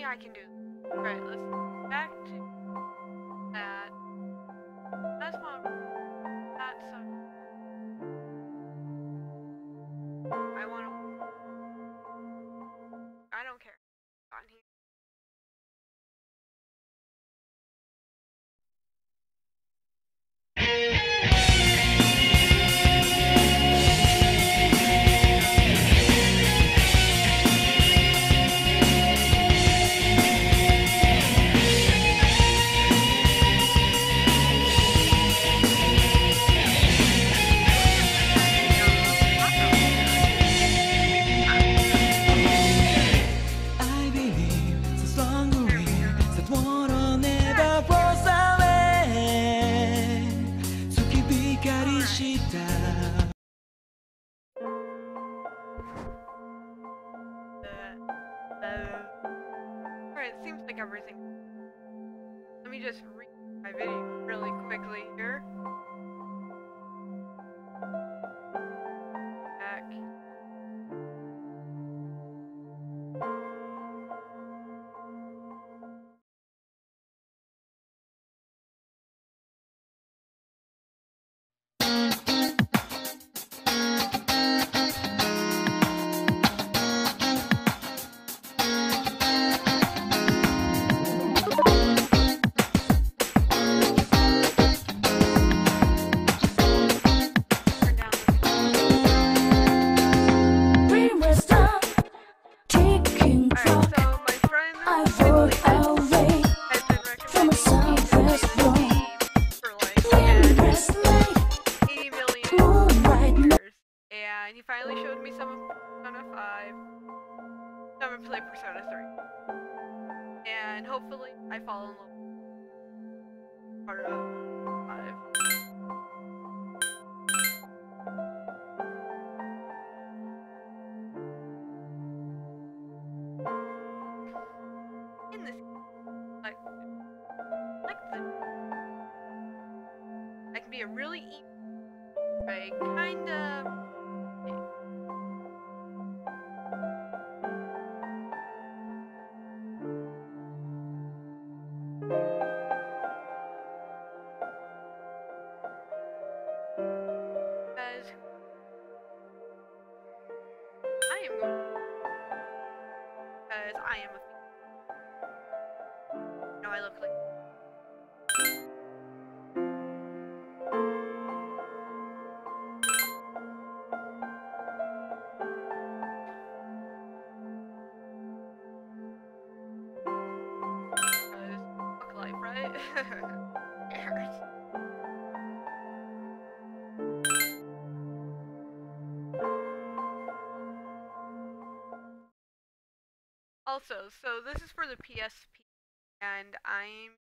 I can do this. Right, let's go back to that. That's my that so I wanna I don't care on here. I believe the strong wind that water never flows away. 月光した Alright, it seems like everything. Let me just read my video really quickly here. Back. Turn down We were stuck, ticking the Alright, clock. so my friend I rode away has been from a recommending southwest this road. game for like Endless night, 80 million moonlight night. years. And he finally showed me some of Persona 5. I'm gonna play Persona 3. And hopefully I fall in love with part of 5. In this like the I can be a really right, kind of because I am going because I am a no, I look like fuck life, right? It hurts. Also, so this is for the PSP, and I'm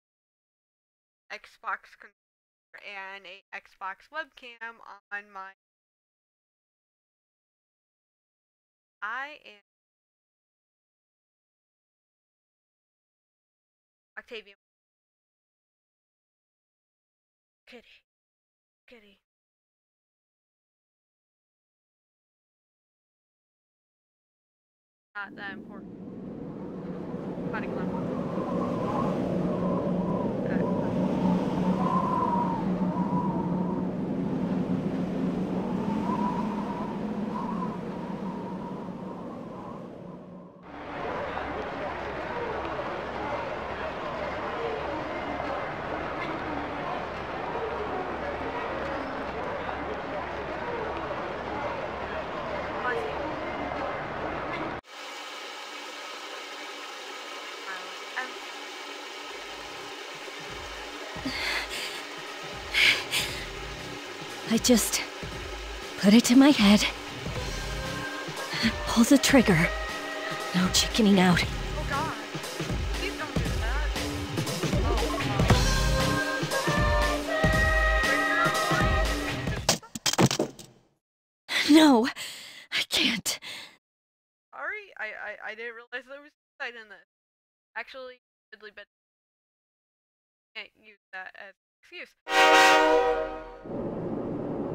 Xbox controller and a Xbox webcam on my. I am Octavian. Kitty. Kitty. Not that important. Body glam. I just put it to my head, pull the trigger. No chickening out. Oh god. Please don't do that. Oh. No, I can't. Sorry, I didn't realize there was suicide in this. Actually, diddly bit. Can't use that as an excuse.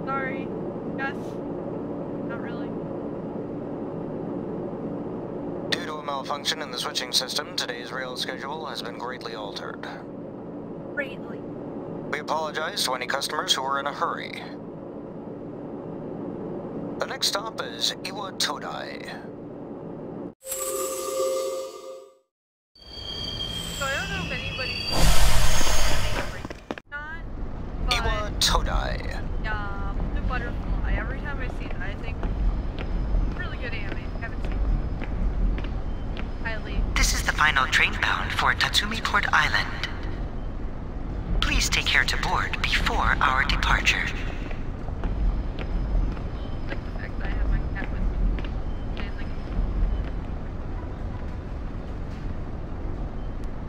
Sorry. Yes. Not really. Due to a malfunction in the switching system, today's rail schedule has been greatly altered. Greatly. We apologize to any customers who are in a hurry. The next stop is Iwa Todai. So I don't know if anybody's not, but Iwa Todai. yeah, Blue Butterfly. Every time I see it, I think really good anime. Haven't seen it. Highly. This is the final train bound for Tatsumi Port Island. Please take care to board before our departure. Like the fact that I have my cat with me. And like,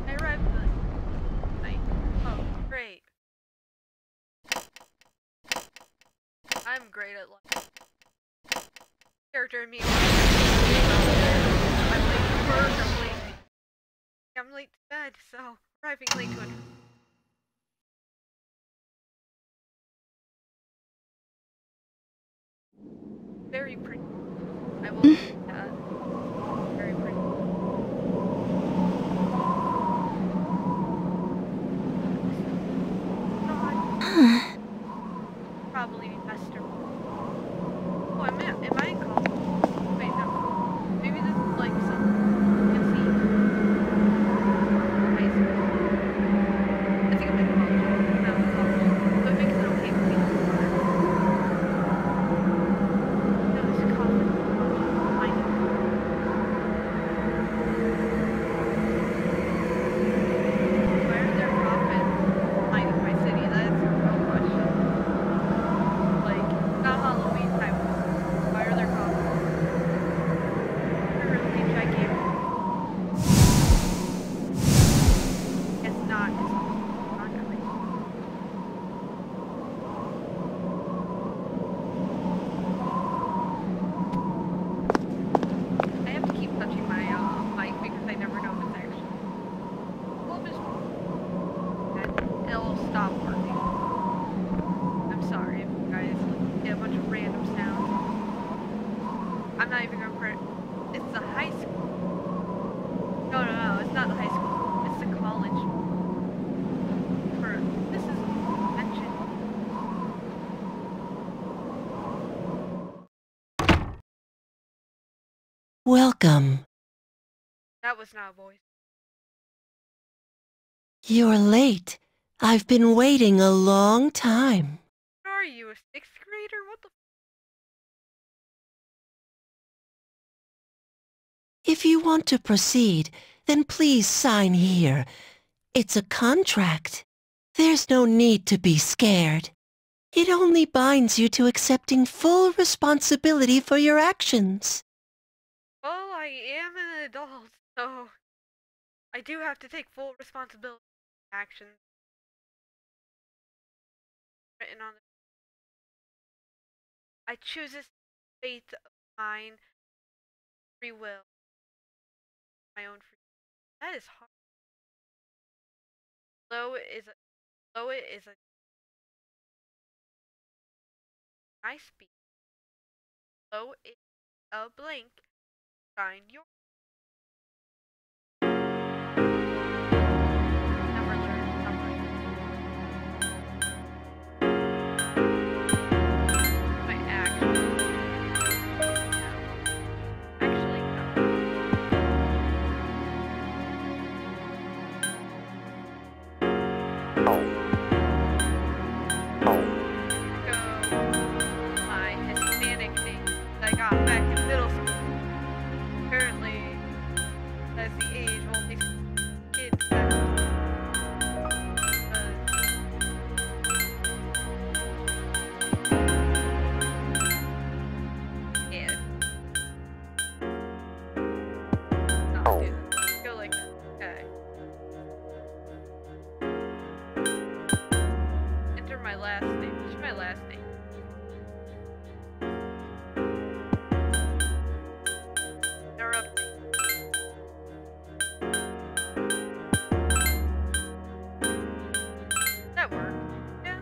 I arrived the night. Oh, great. I'm great at life. Character in me. I'm late to work, I'm late to bed, so arriving late to it. Very pretty. I will say that. Very pretty. Probably faster. Oh, am I in college? Wait, no. Maybe this is like some fancy high school. I think I'm in college. No, college. So it makes it okay for me to no, there's a coffin. Behind it. Why are there coffins lining my city? That's a real question. Like, not Halloween time. Why are there coffins? They're really gigantic. It's not. It's not coming. I have to keep touching my mic because I never know if it's actually. Well, and it'll stop working. I'm sorry if you guys get a bunch of random sounds. I'm not even gonna print. It's the high school. No, it's not the high school. It's the college. This is mentioned. Welcome. That was not a voice. You're late. I've been waiting a long time. Are you a 6th grader? What the? If you want to proceed, then please sign here. It's a contract. There's no need to be scared. It only binds you to accepting full responsibility for your actions. Well, I am an adult, so I do have to take full responsibility for actions written on the. I choose this faith of mine, free will, my own free. That is hard. Below it is a nice speech. Below it a blank. Sign your. Never learned something. My action. Actually, go my Hispanic name that I got back in middle school. Apparently, that's the age all these kids have. Yeah. Not do that. Go like that. Okay. Enter my last name. What's my last name? That worked. Yeah,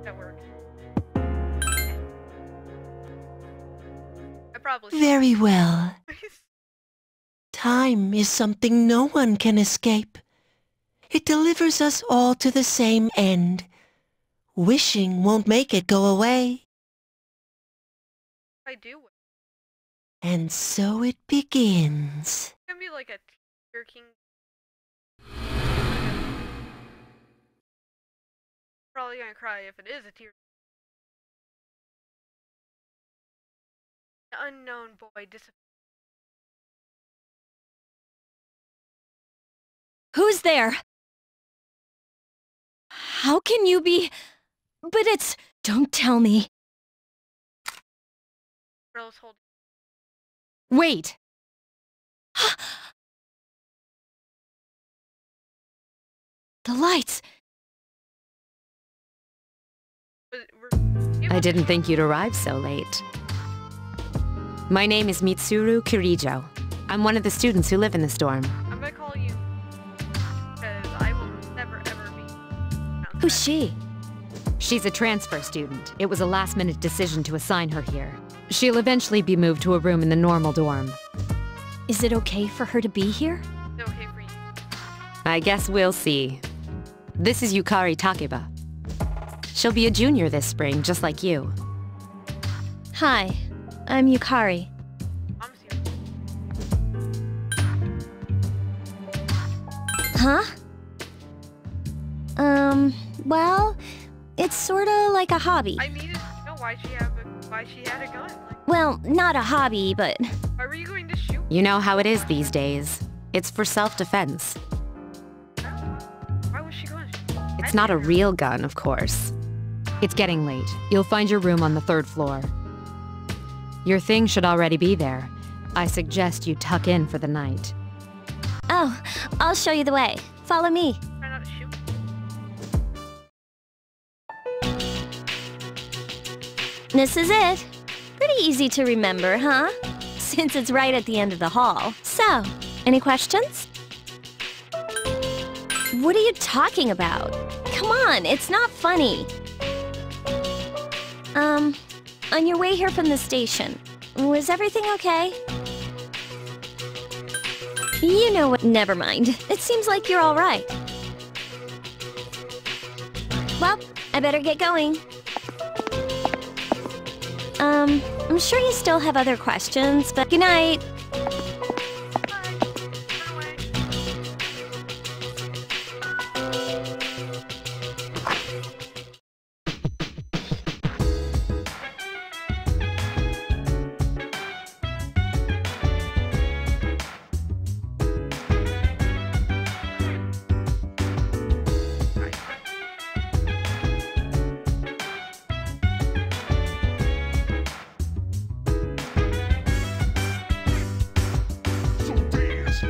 that worked. I probably Very well. Time is something no one can escape. It delivers us all to the same end. Wishing won't make it go away. I do. And so it begins. It's gonna be like a Tear King. Probably gonna cry if it is a Tear. The unknown boy disappeared. Who's there? How can you be... But it's... Don't tell me. Girl's holding. Wait! The lights! I didn't think you'd arrive so late. My name is Mitsuru Kirijo. I'm one of the students who live in this dorm. I'm gonna call you because I will never ever be. Who's she? She's a transfer student. It was a last-minute decision to assign her here. She'll eventually be moved to a room in the normal dorm. Is it okay for her to be here? It's okay for you. I guess we'll see. This is Yukari Takeba. She'll be a junior this spring, just like you. Hi, I'm Yukari. I'm serious. Huh? Well, it's sorta like a hobby. I needed to know why she had a gun. Like, Well, not a hobby, but... why were you going to shoot? You know how it is these days. It's for self-defense. Why was she going to shoot? It's not a real gun, of course. It's getting late. You'll find your room on the 3rd floor. Your things should already be there. I suggest you tuck in for the night. Oh, I'll show you the way. Follow me. Try not to shoot. This is it. Pretty easy to remember, huh? Since it's right at the end of the hall. So, any questions? What are you talking about? Come on, it's not funny. On your way here from the station, was everything okay? You know what? Never mind. It seems like you're all right. Well, I better get going. I'm sure you still have other questions, but good night. Bye. Run away. So dance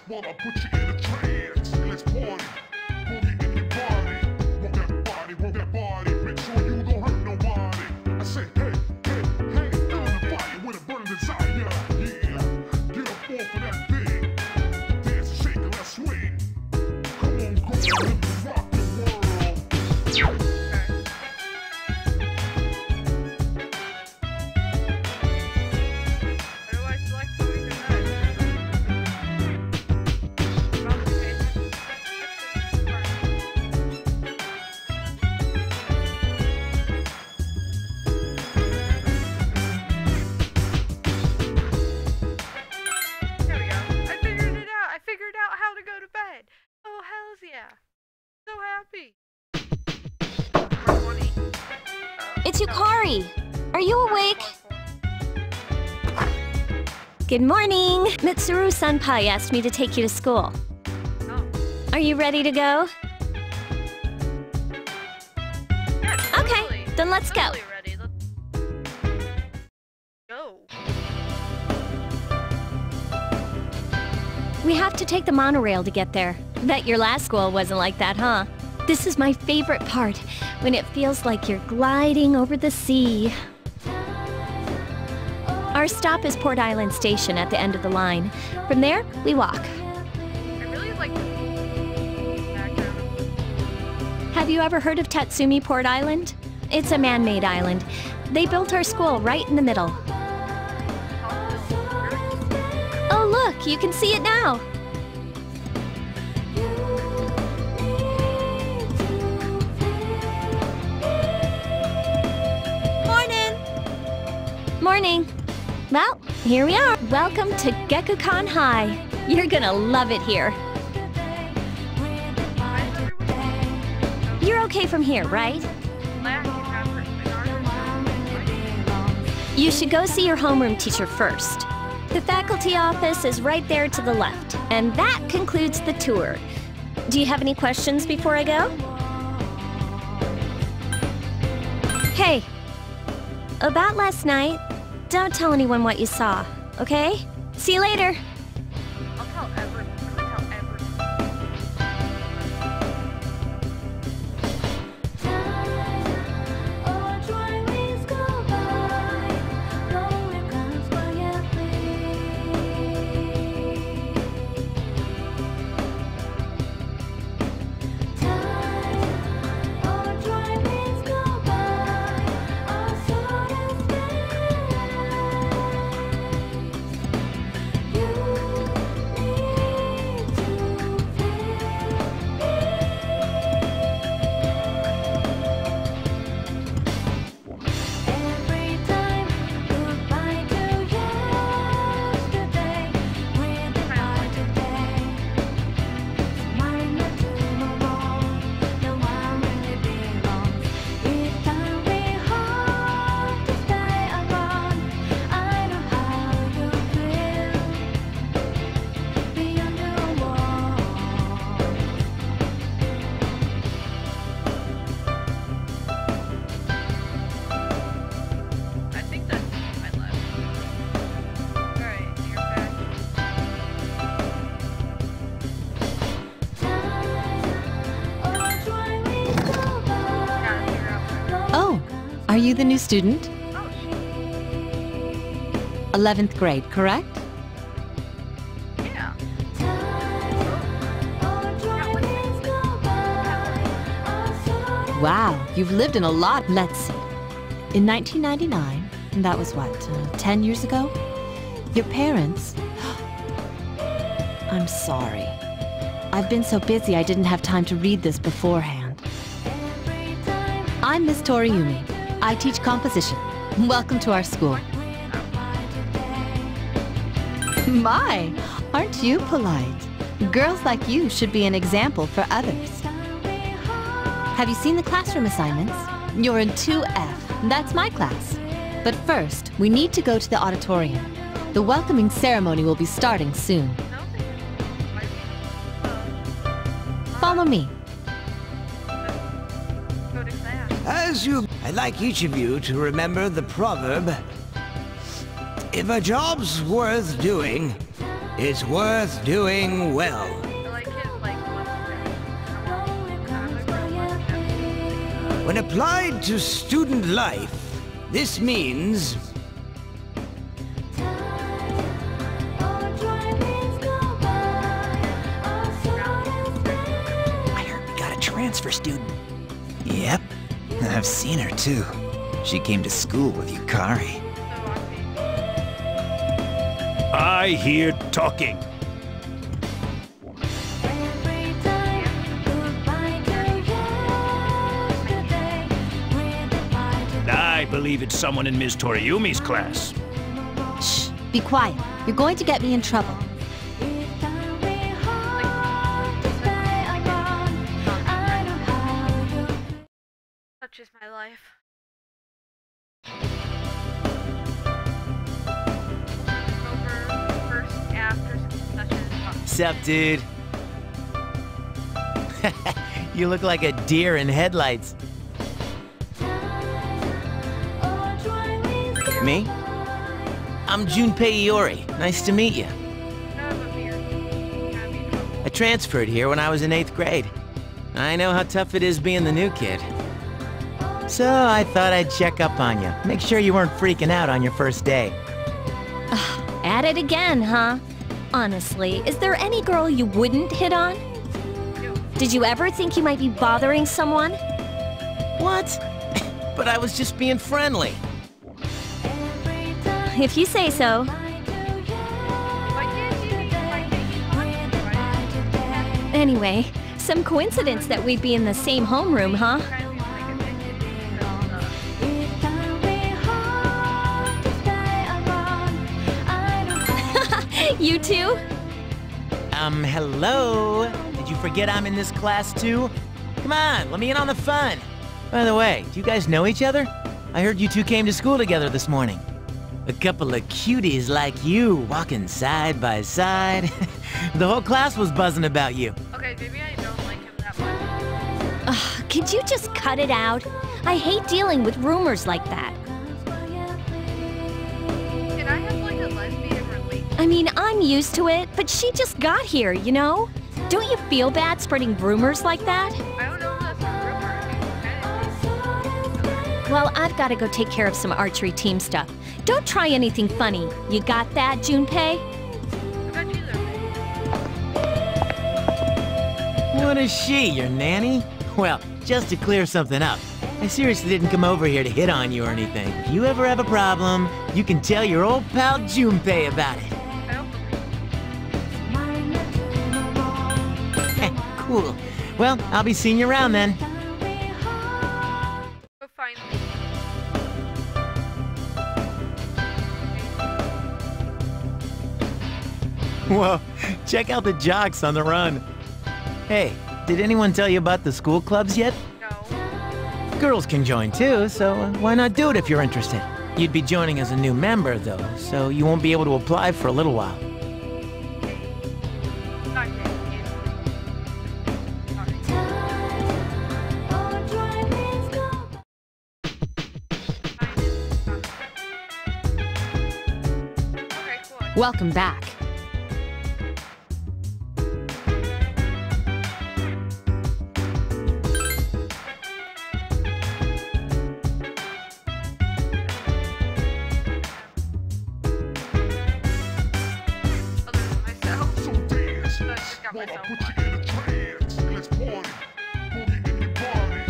while I put you in a trance. Let's party, boogie in your body. Work that body, make sure you don't hurt nobody. I say, hey, hey, hey, feel the fire with a burning desire. Yeah, get up off of that thing. Dance and shake and let's swing. Come on, go, let me rock the world. How do I select the way to Probably pay attention. There we go. I figured it out. I figured out how to go to bed. Oh, hells yeah. So happy. 420. It's Yukari. Are you awake? Good morning. Mitsuru-senpai asked me to take you to school. Oh. Are you ready to go? Yeah, Okay, totally. then let's go. Totally ready. Let's go. We have to take the monorail to get there. Bet your last school wasn't like that, huh? This is my favorite part, when it feels like you're gliding over the sea. Our stop is Port Island Station at the end of the line. From there, we walk. I really like the background. Have you ever heard of Tatsumi Port Island? It's a man-made island. They built our school right in the middle. Oh, Look, you can see it now. Morning! Morning. Well, here we are. Welcome to Gekukan High. You're gonna love it here. You're okay from here, right? You should go see your homeroom teacher first. The faculty office is right there to the left, and that concludes the tour. Do you have any questions before I go? Hey, about last night, don't tell anyone what you saw, okay? See you later. I'll tell everyone. I'm gonna tell everyone. I think that's my left. Alright, you're back. Gotta figure out where- Oh, are you the new student? Oh, 11th grade, correct? yeah. Wow, you've lived in a lot. Let's see. In 1999, and that was what, 10 years ago? Your parents... I'm sorry. I've been so busy I didn't have time to read this beforehand. I'm Miss Toriumi. I teach composition. Welcome to our school. My, aren't you polite? Girls like you should be an example for others. Have you seen the classroom assignments? You're in 2F. That's my class. But first, we need to go to the auditorium. The welcoming ceremony will be starting soon. Follow me. Go to class. I'd like each of you to remember the proverb, if a job's worth doing, it's worth doing well. I like his, like, When applied to student life, this means I heard we got a transfer student. Yep, I've seen her too. She came to school with Yukari. I hear talking. I believe it's someone in Ms. Toriumi's class. Shh, be quiet. You're going to get me in trouble. Such is my life. Over first after session. Sup, dude? You look like a deer in headlights. Me? I'm Junpei Iori. Nice to meet you. I transferred here when I was in 8th grade. I know how tough it is being the new kid. So I thought I'd check up on you. Make sure you weren't freaking out on your first day. At it again, huh? Honestly, is there any girl you wouldn't hit on? Did you ever think you might be bothering someone? What? But I was just being friendly. If you say so. Why can't you Anyway, some coincidence that we'd be in the same homeroom, huh? You too? Hello? Did you forget I'm in this class too? Come on, let me in on the fun. By the way, do you guys know each other? I heard you two came to school together this morning. A couple of cuties like you, walking side by side. The whole class was buzzing about you. Okay, maybe I don't like him that much. Could you just cut it out? I hate dealing with rumors like that. Can I have like a lesbian relationship? I mean, I'm used to it, but she just got here, you know? Don't you feel bad spreading rumors like that? I don't know if that's a rumor. Well, I've got to go take care of some archery team stuff. Don't try anything funny. You got that, Junpei? I got you there. What is she, your nanny? Well, just to clear something up, I seriously didn't come over here to hit on you or anything. If you ever have a problem, you can tell your old pal Junpei about it. Cool. Well, I'll be seeing you around then. Go find me. Whoa, check out the jocks on the run. Hey, did anyone tell you about the school clubs yet? No. Girls can join too, so why not do it if you're interested? You'd be joining as a new member, though, so you won't be able to apply for a little while. Not yet. Okay, cool. Welcome back. So dance, while I put you in a trance. Let's party, boogie in your body.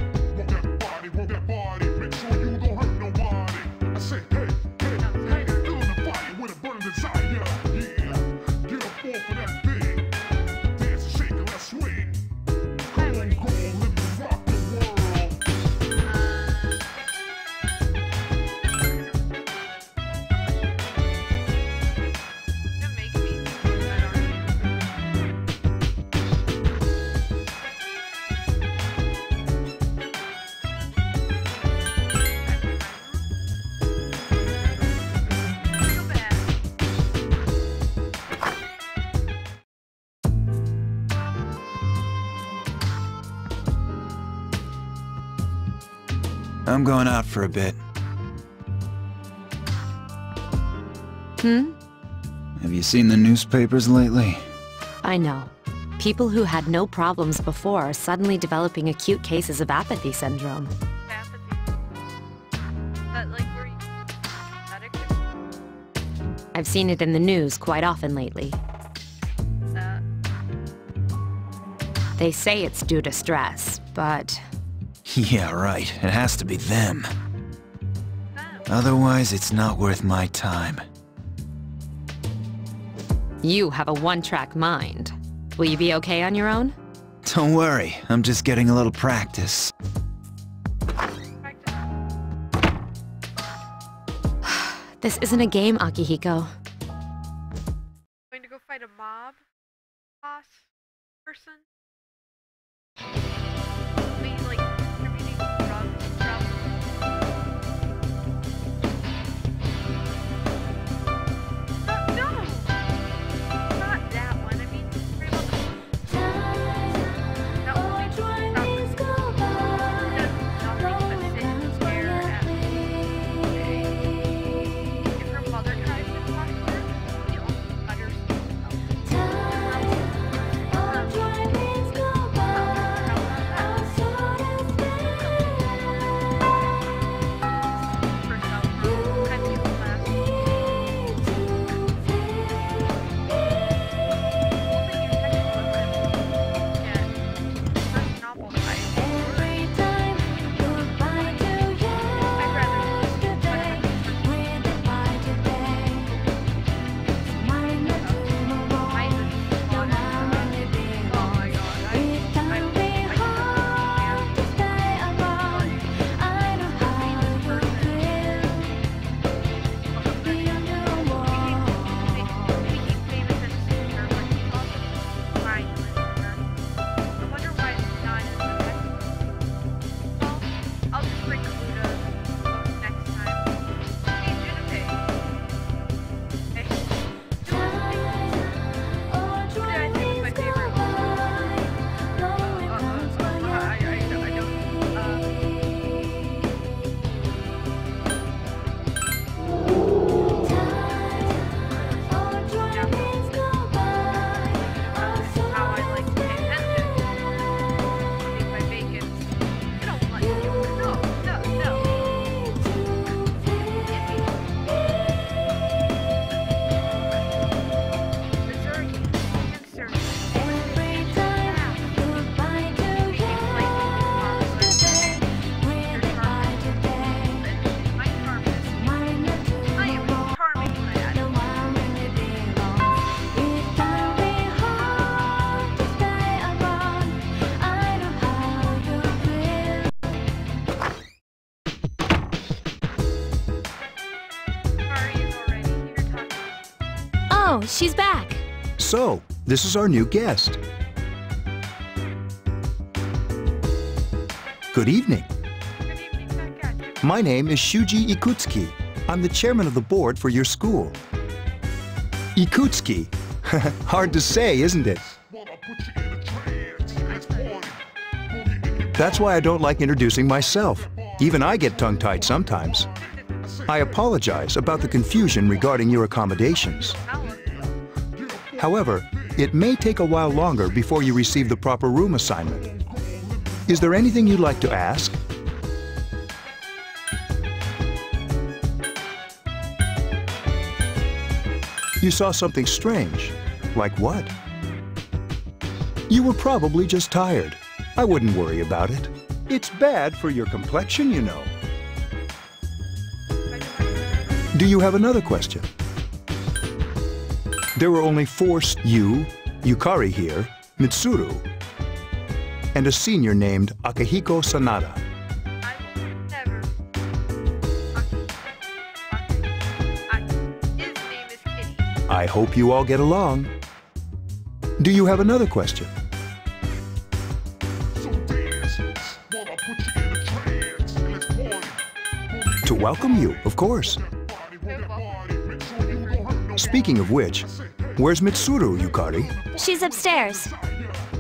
Work that body, make sure you don't hurt nobody. I say, hey, hey, hey, feeling the fire with a burning desire. Yeah, get up off of that thing. Dance and shake and let's swing. Come on, girl, let me rock the world. You're making me feel bad already. Feel bad. I'm going out for a bit. Have you seen the newspapers lately? I know. People who had no problems before are suddenly developing acute cases of apathy syndrome. Apathy. That like where you addicted? I've seen it in the news quite often lately. That. They say it's due to stress, but Yeah, right. It has to be them. That. Otherwise, it's not worth my time. you have a one-track mind. Will you be okay on your own? Don't worry, I'm just getting a little practice. This isn't a game, Akihiko. Going to go fight a mob boss person? Me, like, distributing drugs. No! Not that one. I mean, worry about the... That one does nothing but sit and stare at me. If her mother tries to talk to her, she only utters Oh, she's back. So, this is our new guest. Good evening. My name is Shuji Ikutsuki. I'm the chairman of the board for your school. Ikutsuki. Hard to say, isn't it? That's why I don't like introducing myself. Even I get tongue-tied sometimes. I apologize about the confusion regarding your accommodations. However, it may take a while longer before you receive the proper room assignment. Is there anything you'd like to ask? You saw something strange. Like what? You were probably just tired. I wouldn't worry about it. It's bad for your complexion, you know. Do you have another question? There were only 4 you, Yukari here, Mitsuru, and a senior named Akihiko Sanada. I hope you all get along. Do you have another question? To welcome you, of course. Speaking of which, where's Mitsuru, Yukari? She's upstairs.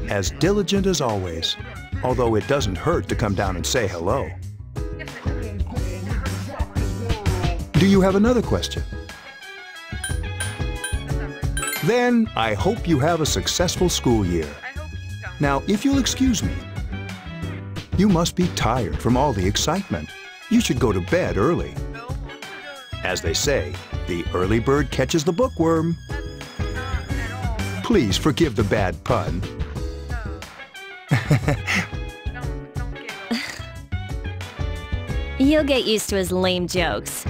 As diligent as always, although it doesn't hurt to come down and say hello. Do you have another question? Then, I hope you have a successful school year. Now, if you'll excuse me, you must be tired from all the excitement. You should go to bed early. As they say, the early bird catches the bookworm. Please forgive the bad pun. You'll get used to his lame jokes.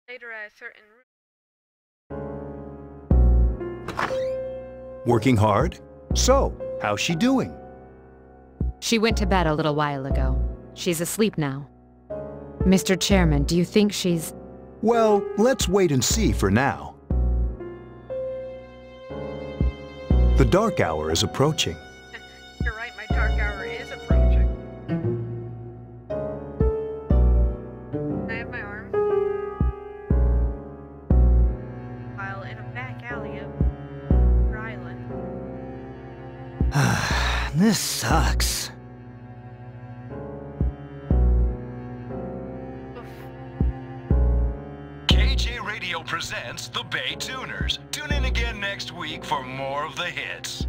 Later at a certain room. Working hard? So, how's she doing? She went to bed a little while ago. She's asleep now. Mr. Chairman, do you think she's... Well, let's wait and see for now. The dark hour is approaching. You're right, my dark hour is approaching. Can I have my arm? While in a back alley of Rhode Island. This sucks. KJ Radio presents the Bay Tuners. Tune in again next week for more of the hits.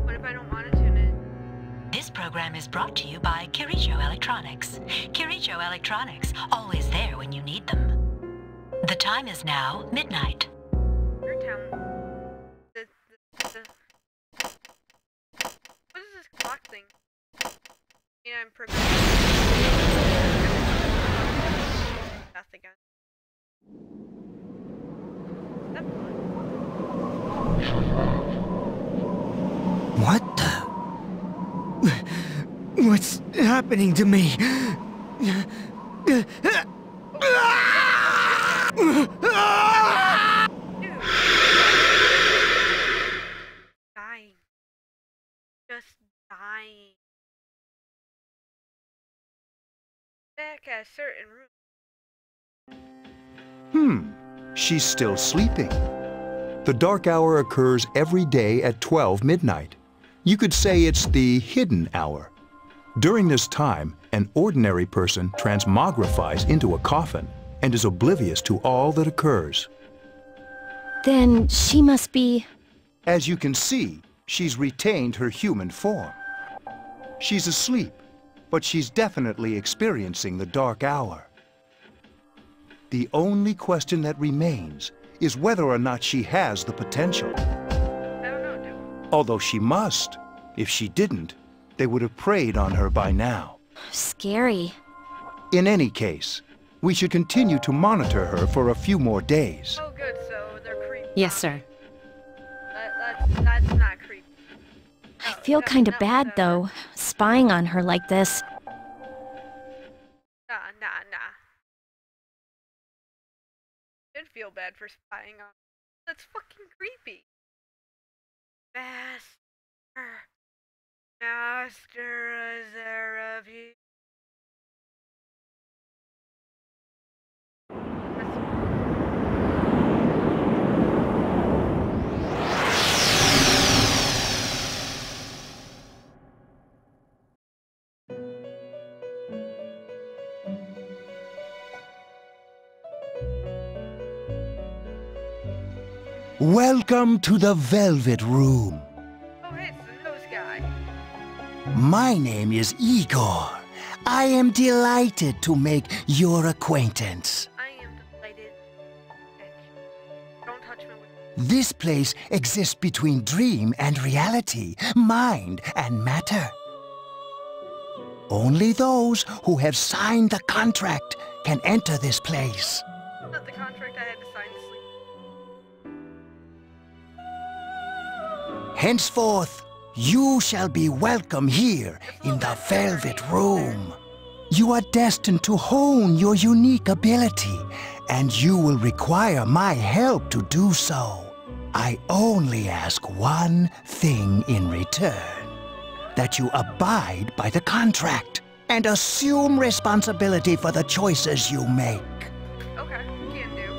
What if I don't want to tune in? This program is brought to you by Kirijo Electronics. Kirijo Electronics, always there when you need them. The time is now midnight. Your town. What is this clock thing? Yeah, I'm programming. That's the gun. What the? What's happening to me? Dying. Just dying. Back at a certain room. She's still sleeping. The dark hour occurs every day at 12 midnight. You could say it's the hidden hour. During this time, an ordinary person transmogrifies into a coffin and is oblivious to all that occurs. Then she must be... As you can see, she's retained her human form. She's asleep, but she's definitely experiencing the dark hour. The only question that remains is whether or not she has the potential. I don't know, dude. Although she must. If she didn't, they would have preyed on her by now. Scary. In any case, we should continue to monitor her for a few more days. Oh, good. So they're creepy. Yes, sir. That's not creepy. I feel kind of bad, though, spying on her like this. Nah. Didn't feel bad for spying on. That's fucking creepy. Master Azaravi. Welcome to the Velvet Room. Oh, hey, it's the nose guy. My name is Igor. I am delighted to make your acquaintance. I am delighted. Don't touch me with... This place exists between dream and reality, mind and matter. Only those who have signed the contract can enter this place. Not the contract I had to sign to sleep. Henceforth, you shall be welcome here in the Velvet Room. You are destined to hone your unique ability, and you will require my help to do so. I only ask one thing in return: that you abide by the contract and assume responsibility for the choices you make. Okay, can do.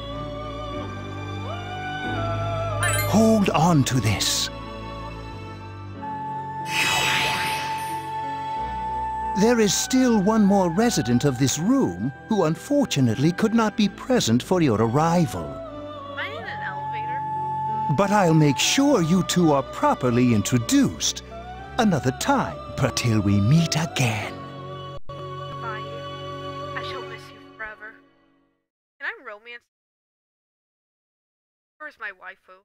Hold on to this. There is still one more resident of this room who unfortunately could not be present for your arrival. Am I in an elevator? But I'll make sure you two are properly introduced another time. But till we meet again. Goodbye, you. I shall miss you forever. Can I romance? Where's my waifu?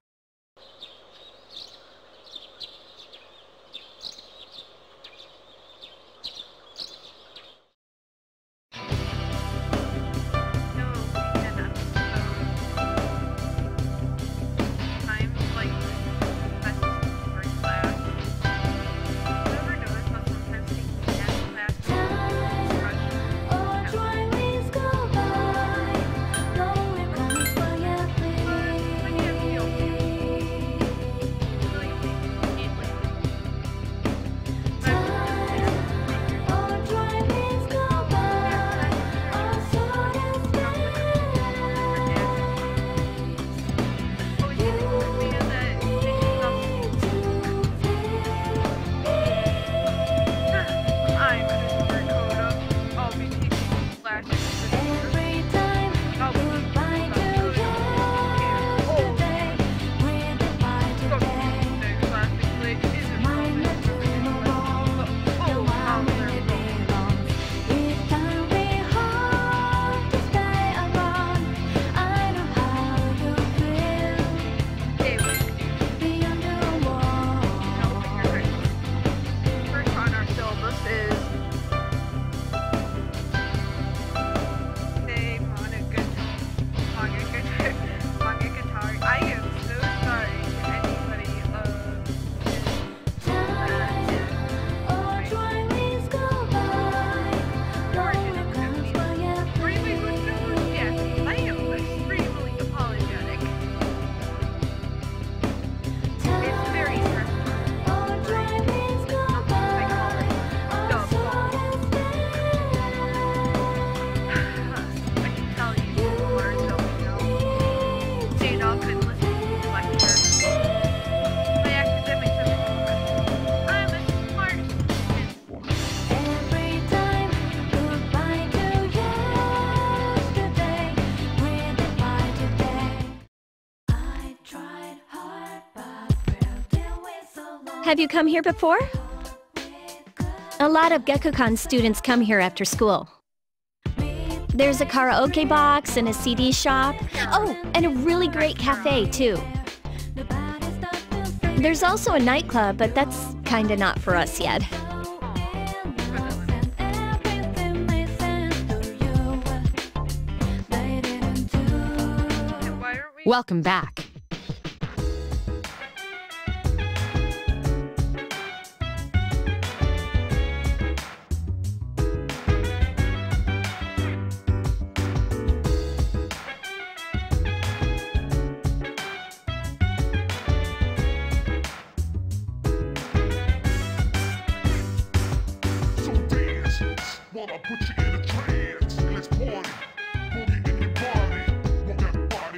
Have you come here before? A lot of Gekkoukan students come here after school. There's a karaoke box and a CD shop. Oh, and a really great cafe, too. There's also a nightclub, but that's kinda not for us yet. Welcome back. So dance while I put you in a trance. Let's party, boogie in your body.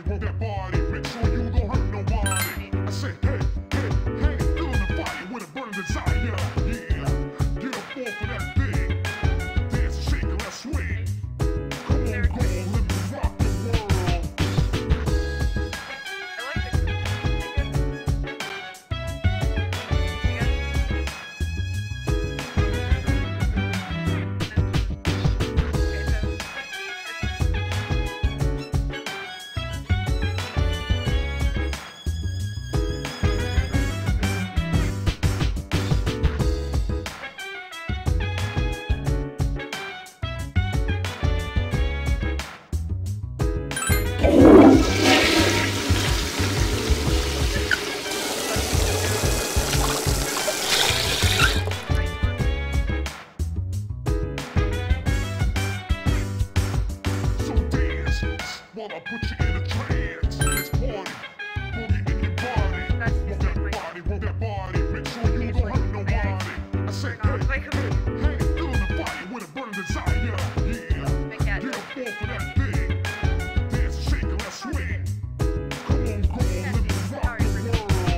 Work that body, make sure you don't hurt nobody. I say, hey, hey, hey, feeling the fire with a burning desire. Yeah, get up off of that thing. Dance and shake and let's swing. Come on, go, let me rock the world. So dance while I put you in a trance. Let's party, boogie in your body. Work that body, make sure you don't hurt nobody. I say, hey, hey, hey, feeling the fire with a burning desire. Yeah, get up off of that thing. Dance and shake and let's swing. Come on, go, let me rock the world.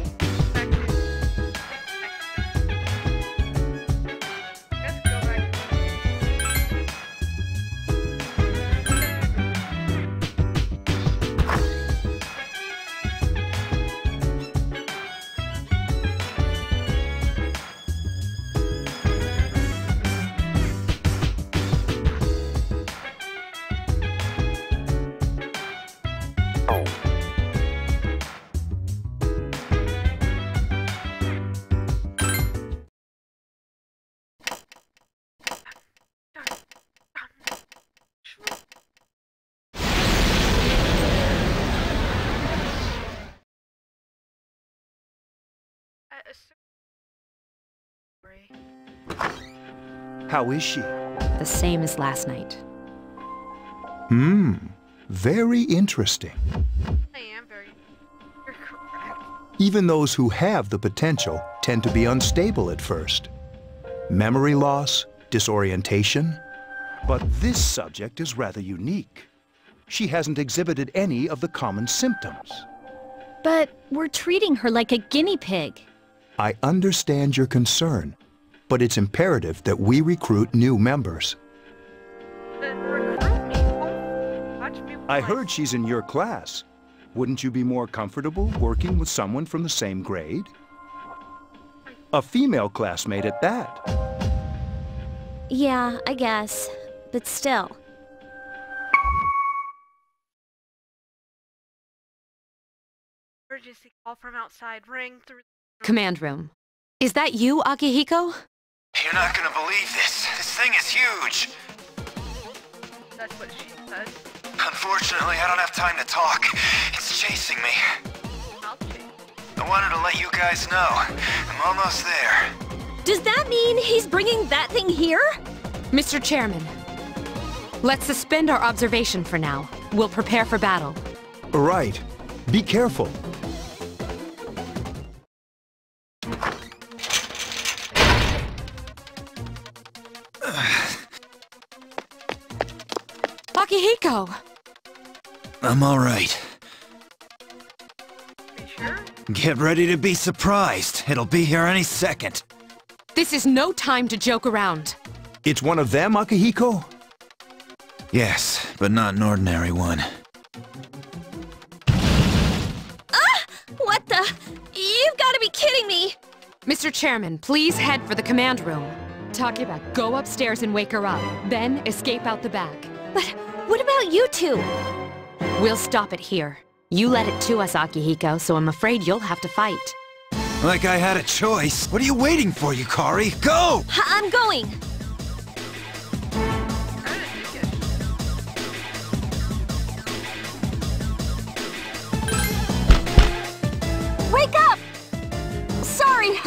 How is she? The same as last night. Very interesting. I am very. You're correct. Even those who have the potential tend to be unstable at first. Memory loss, disorientation. But this subject is rather unique. She hasn't exhibited any of the common symptoms. But we're treating her like a guinea pig. I understand your concern, but it's imperative that we recruit new members. Then recruit me. Watch me. I heard she's in your class. Wouldn't you be more comfortable working with someone from the same grade? A female classmate at that. Yeah, I guess. But still. Emergency call from outside. Ring through. Command room. Is that you, Akihiko? You're not gonna believe this. This thing is huge. That's what she says. Unfortunately, I don't have time to talk. It's chasing me. I'll chase. I wanted to let you guys know. I'm almost there. Does that mean he's bringing that thing here? Mr. Chairman, let's suspend our observation for now. We'll prepare for battle. Right. Be careful. Akihiko! I'm all right. Are you sure? Get ready to be surprised. It'll be here any second. This is no time to joke around. It's one of them, Akihiko? Yes, but not an ordinary one. Ah! What the? You've got to be kidding me! Mr. Chairman, please head for the command room. Takeba, go upstairs and wake her up. Then escape out the back. But what about you two? We'll stop it here. You led it to us, Akihiko, so I'm afraid you'll have to fight. Like I had a choice. What are you waiting for, Yukari? Go! I'm going! Wake up! Sorry,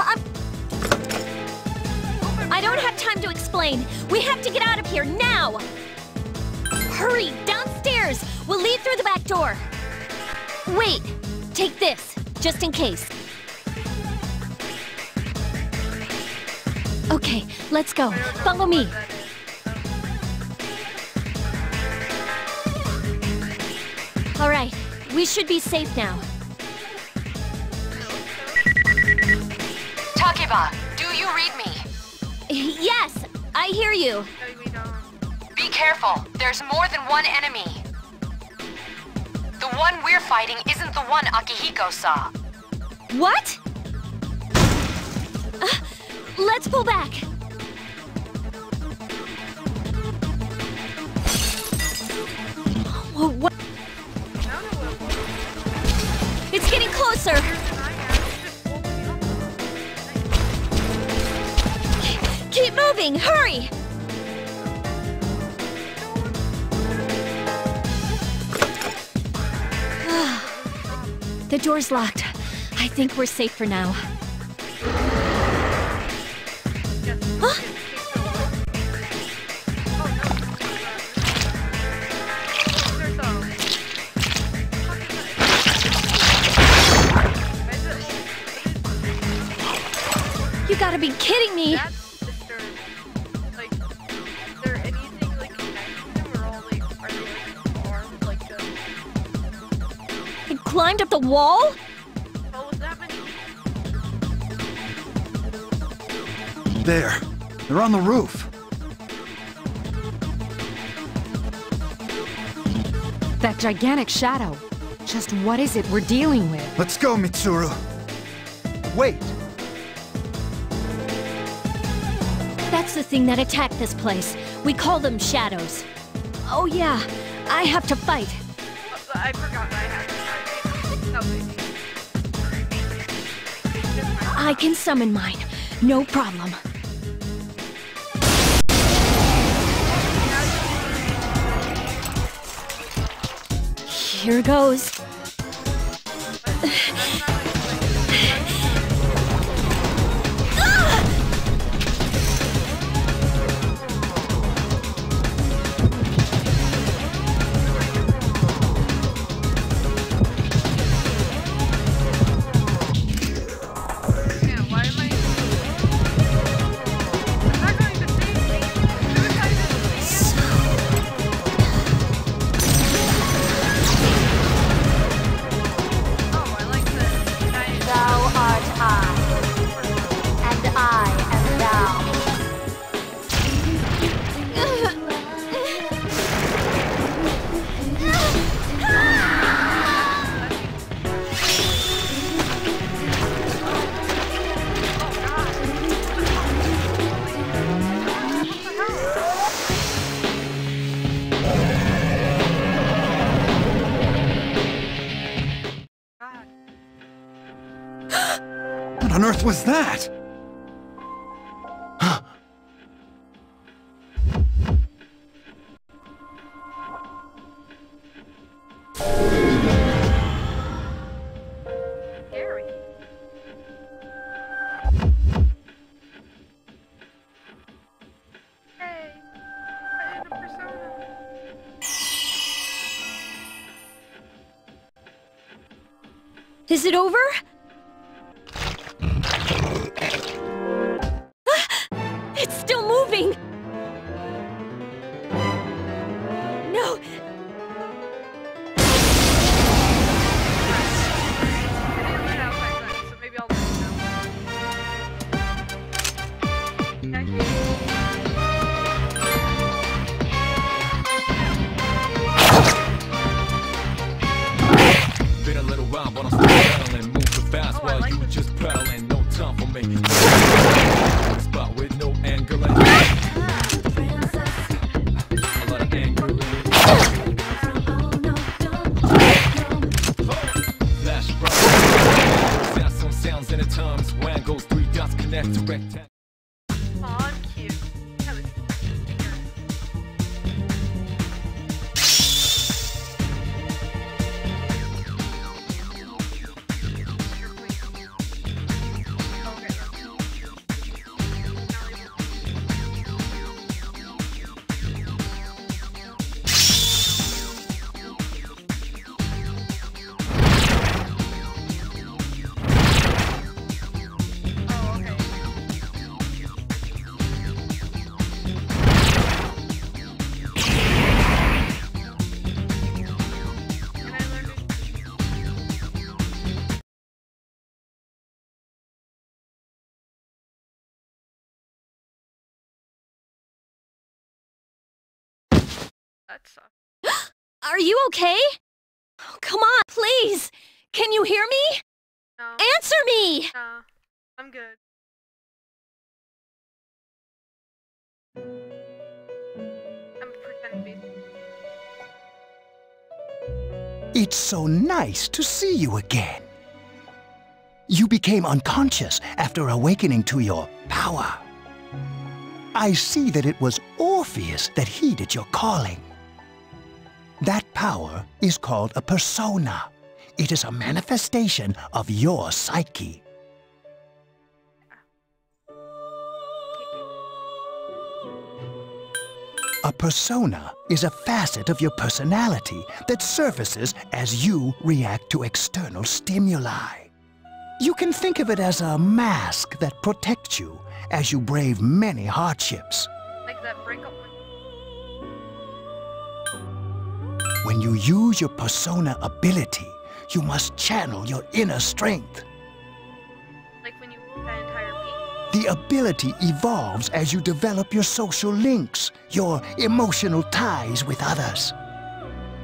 I don't have time to explain. We have to get out of here now! Hurry, downstairs! We'll leave through the back door. Wait, take this, just in case. Okay, let's go. Follow me. All right, we should be safe now. Takeba, do you read me? Yes, I hear you. Be careful, there's more than one enemy. The one we're fighting isn't the one Akihiko saw. What? Let's pull back. Whoa, what? It's getting closer. Keep moving, hurry! The door's locked. I think we're safe for now. Huh? You gotta be kidding me! That's disturbing. Like, is there anything like connecting them, or all like are they like armed like the? It climbed up the wall? What was that many? There. They're on the roof. That gigantic shadow. Just what is it we're dealing with? Let's go, Mitsuru. Wait. That's the thing that attacked this place. We call them shadows. Oh yeah, I have to fight. I forgot that I had to fight. I can summon mine. No problem. Here goes. What on earth was that? Scary. Hey, I had a persona. Is it over? It's still moving! No! Been a little while, but I'm still battling. Moving fast while you just pedaling. No time for me. Spot with no anger. A lot of anger in it. Flash bright. Got some sounds in the tongues. dots connect to rectangle. Aw, I'm cute. That was that sucks. Are you okay? Oh, come on, please! Can you hear me? No. Answer me! No. I'm good. I'm pretending to be. It's so nice to see you again. You became unconscious after awakening to your power. I see that it was Orpheus that heeded your calling. That power is called a persona. It is a manifestation of your psyche. A persona is a facet of your personality that surfaces as you react to external stimuli. You can think of it as a mask that protects you as you brave many hardships. Like that breakup one. When you use your persona ability, you must channel your inner strength. Like when you that entire piece. The ability evolves as you develop your social links, your emotional ties with others.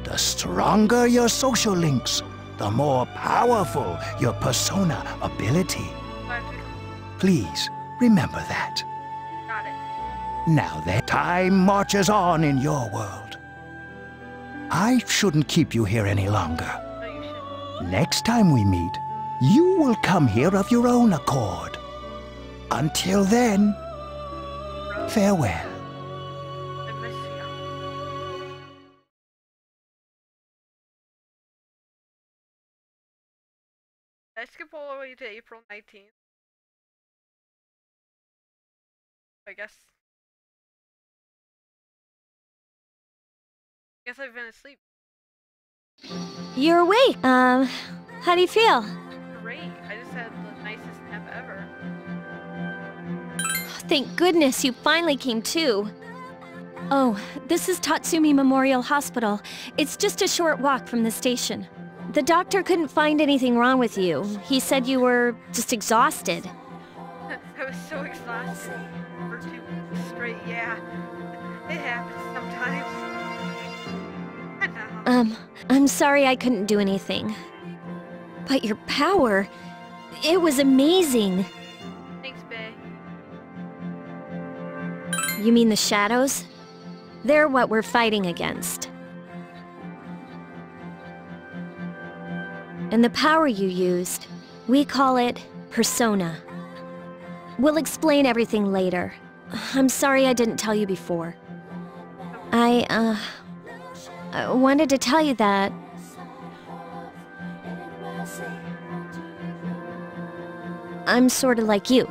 The stronger your social links, the more powerful your persona ability. Please remember that. Got it. Now that time marches on in your world. I shouldn't keep you here any longer. No, you shouldn't. Next time we meet, you will come here of your own accord. Until then, farewell. I miss you. I skip all the way to April 19th. I guess I've been asleep. You're awake. How do you feel? Great. I just had the nicest nap ever. Thank goodness you finally came to. Oh, this is Tatsumi Memorial Hospital. It's just a short walk from the station. The doctor couldn't find anything wrong with you. He said you were just exhausted. I was so exhausted for 2 weeks straight. Yeah, it happens sometimes. I know. I'm sorry I couldn't do anything. But your power, it was amazing. Thanks, Bae. You mean the shadows? They're what we're fighting against. And the power you used, we call it persona. We'll explain everything later. I'm sorry I didn't tell you before. I wanted to tell you that... I'm sorta like you.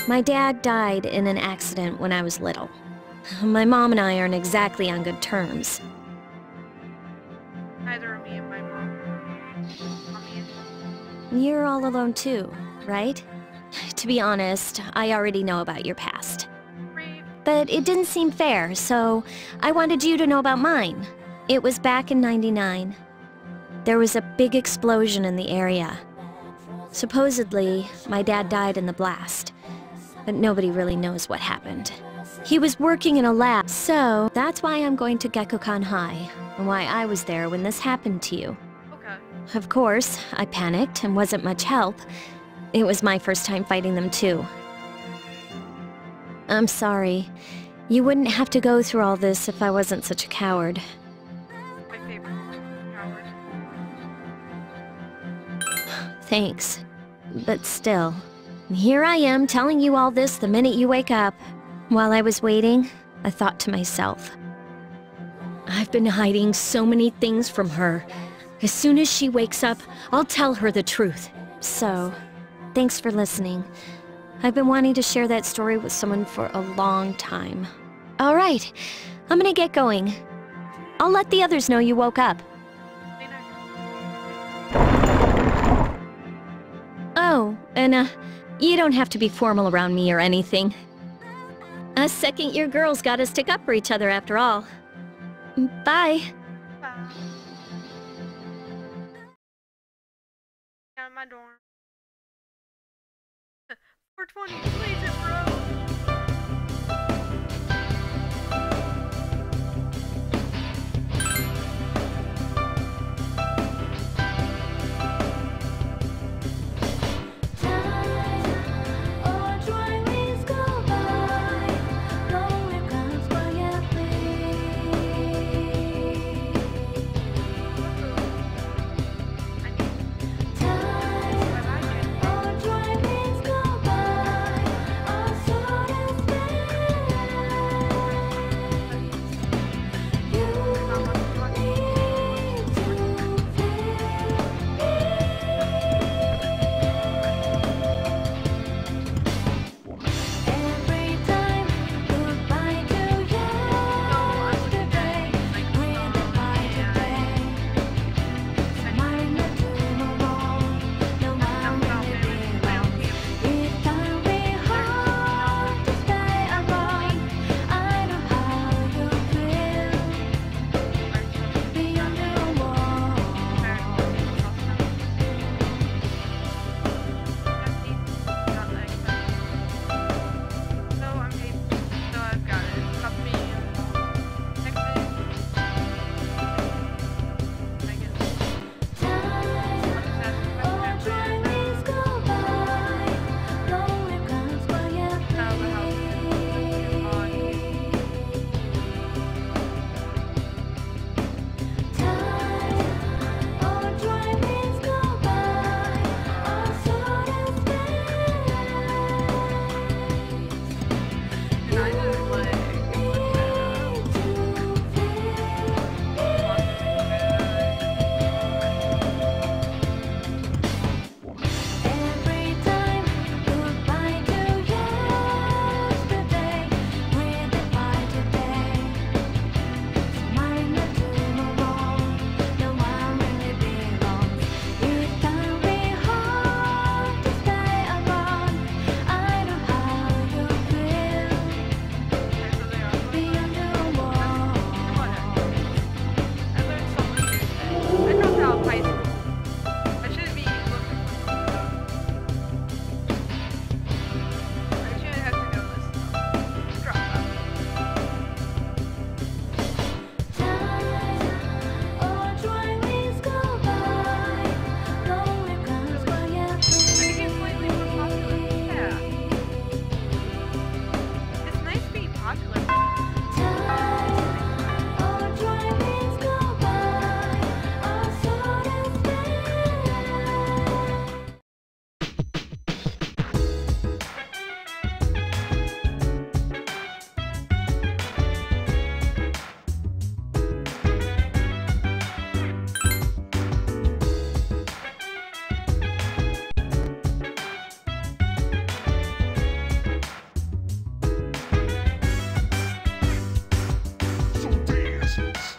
My dad died in an accident when I was little. My mom and I aren't exactly on good terms. Neither are me and my mom. You're all alone too, right? To be honest, I already know about your past. But it didn't seem fair, so I wanted you to know about mine. It was back in '99. There was a big explosion in the area. Supposedly, my dad died in the blast, but nobody really knows what happened. He was working in a lab, so that's why I'm going to Gekkoukan High, and why I was there when this happened to you. Okay. Of course, I panicked and wasn't much help. It was my first time fighting them too. I'm sorry. You wouldn't have to go through all this if I wasn't such a coward. My favorite coward. Thanks. But still, here I am telling you all this the minute you wake up. While I was waiting, I thought to myself, I've been hiding so many things from her. As soon as she wakes up, I'll tell her the truth. So, thanks for listening. I've been wanting to share that story with someone for a long time. Alright, I'm gonna get going. I'll let the others know you woke up. Oh, and you don't have to be formal around me or anything. Us second-year girls gotta stick up for each other after all. Bye. Down my dorm. 420, please it, bro.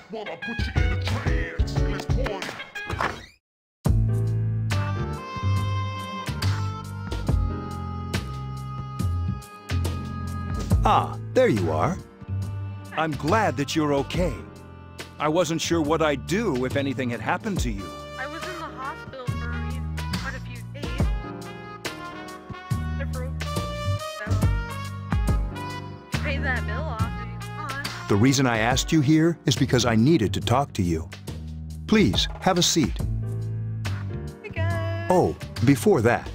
Wanna put you in a trance. Let's party. Ah, there you are. I'm glad that you're okay. I wasn't sure what I'd do if anything had happened to you. I was in the hospital for quite a few days. So, pay that bill off if you want. The reason I asked you here is because I needed to talk to you. Please, have a seat. Oh, before that.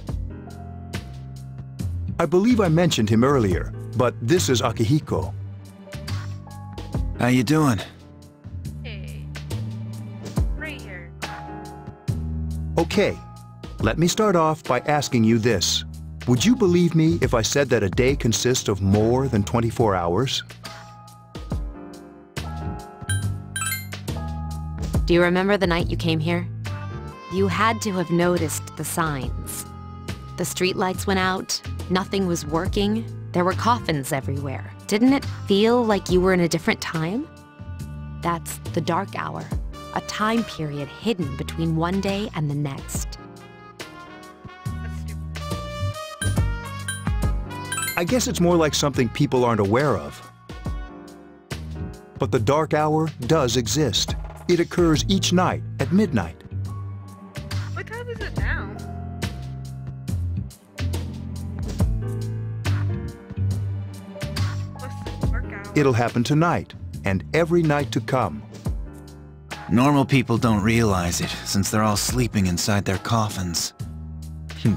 I believe I mentioned him earlier, but this is Akihiko. How you doing? Hey. Right here. Okay. Let me start off by asking you this. Would you believe me if I said that a day consists of more than 24 hours? Do you remember the night you came here? You had to have noticed the signs. The streetlights went out, nothing was working, there were coffins everywhere. Didn't it feel like you were in a different time? That's the dark hour, a time period hidden between one day and the next. I guess it's more like something people aren't aware of. But the dark hour does exist. It occurs each night at midnight. What time is it now? What's the dark hour? It'll happen tonight, and every night to come. Normal people don't realize it, since they're all sleeping inside their coffins.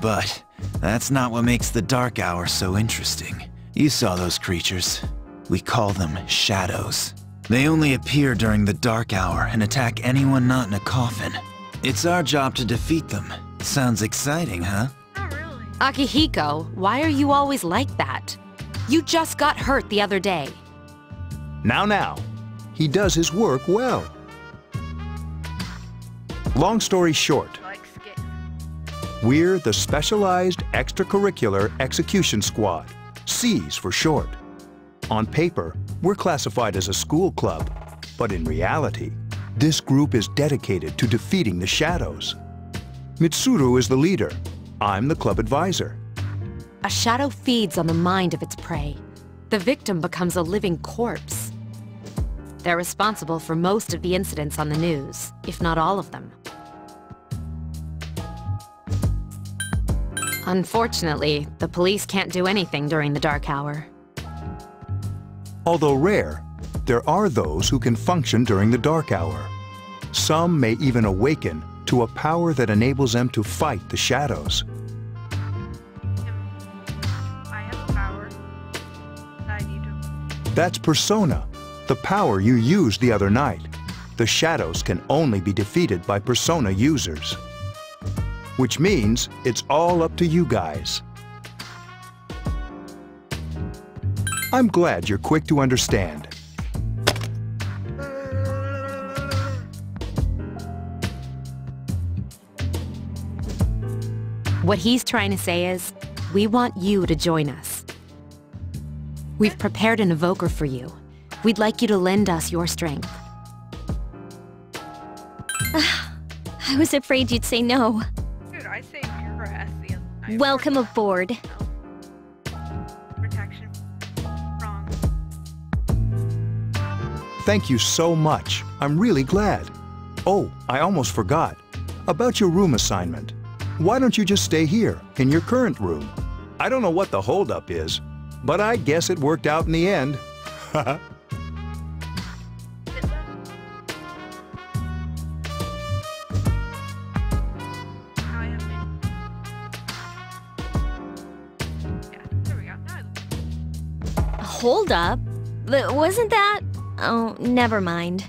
But that's not what makes the dark hour so interesting. You saw those creatures. We call them shadows. They only appear during the dark hour and attack anyone not in a coffin. It's our job to defeat them. Sounds exciting, huh? Not really. Akihiko, why are you always like that? You just got hurt the other day. Now. He does his work well. Long story short, we're the Specialized Extracurricular Execution Squad, SEAS for short. On paper, we're classified as a school club, but in reality, this group is dedicated to defeating the shadows. Mitsuru is the leader. I'm the club advisor. A shadow feeds on the mind of its prey. The victim becomes a living corpse. They're responsible for most of the incidents on the news, if not all of them. Unfortunately, the police can't do anything during the dark hour. Although rare, there are those who can function during the dark hour. Some may even awaken to a power that enables them to fight the shadows. I have a power that I need to... That's Persona, the power you used the other night. The shadows can only be defeated by Persona users. Which means it's all up to you guys. I'm glad you're quick to understand. What he's trying to say is, we want you to join us. We've prepared an evoker for you. We'd like you to lend us your strength. I was afraid you'd say no. Dude, I saved your ass the other night. Welcome aboard. Protection. Wrong. Thank you so much. I'm really glad. Oh, I almost forgot. About your room assignment. Why don't you just stay here, in your current room? I don't know what the holdup is, but I guess it worked out in the end. Hold up. Wasn't that... Oh, never mind.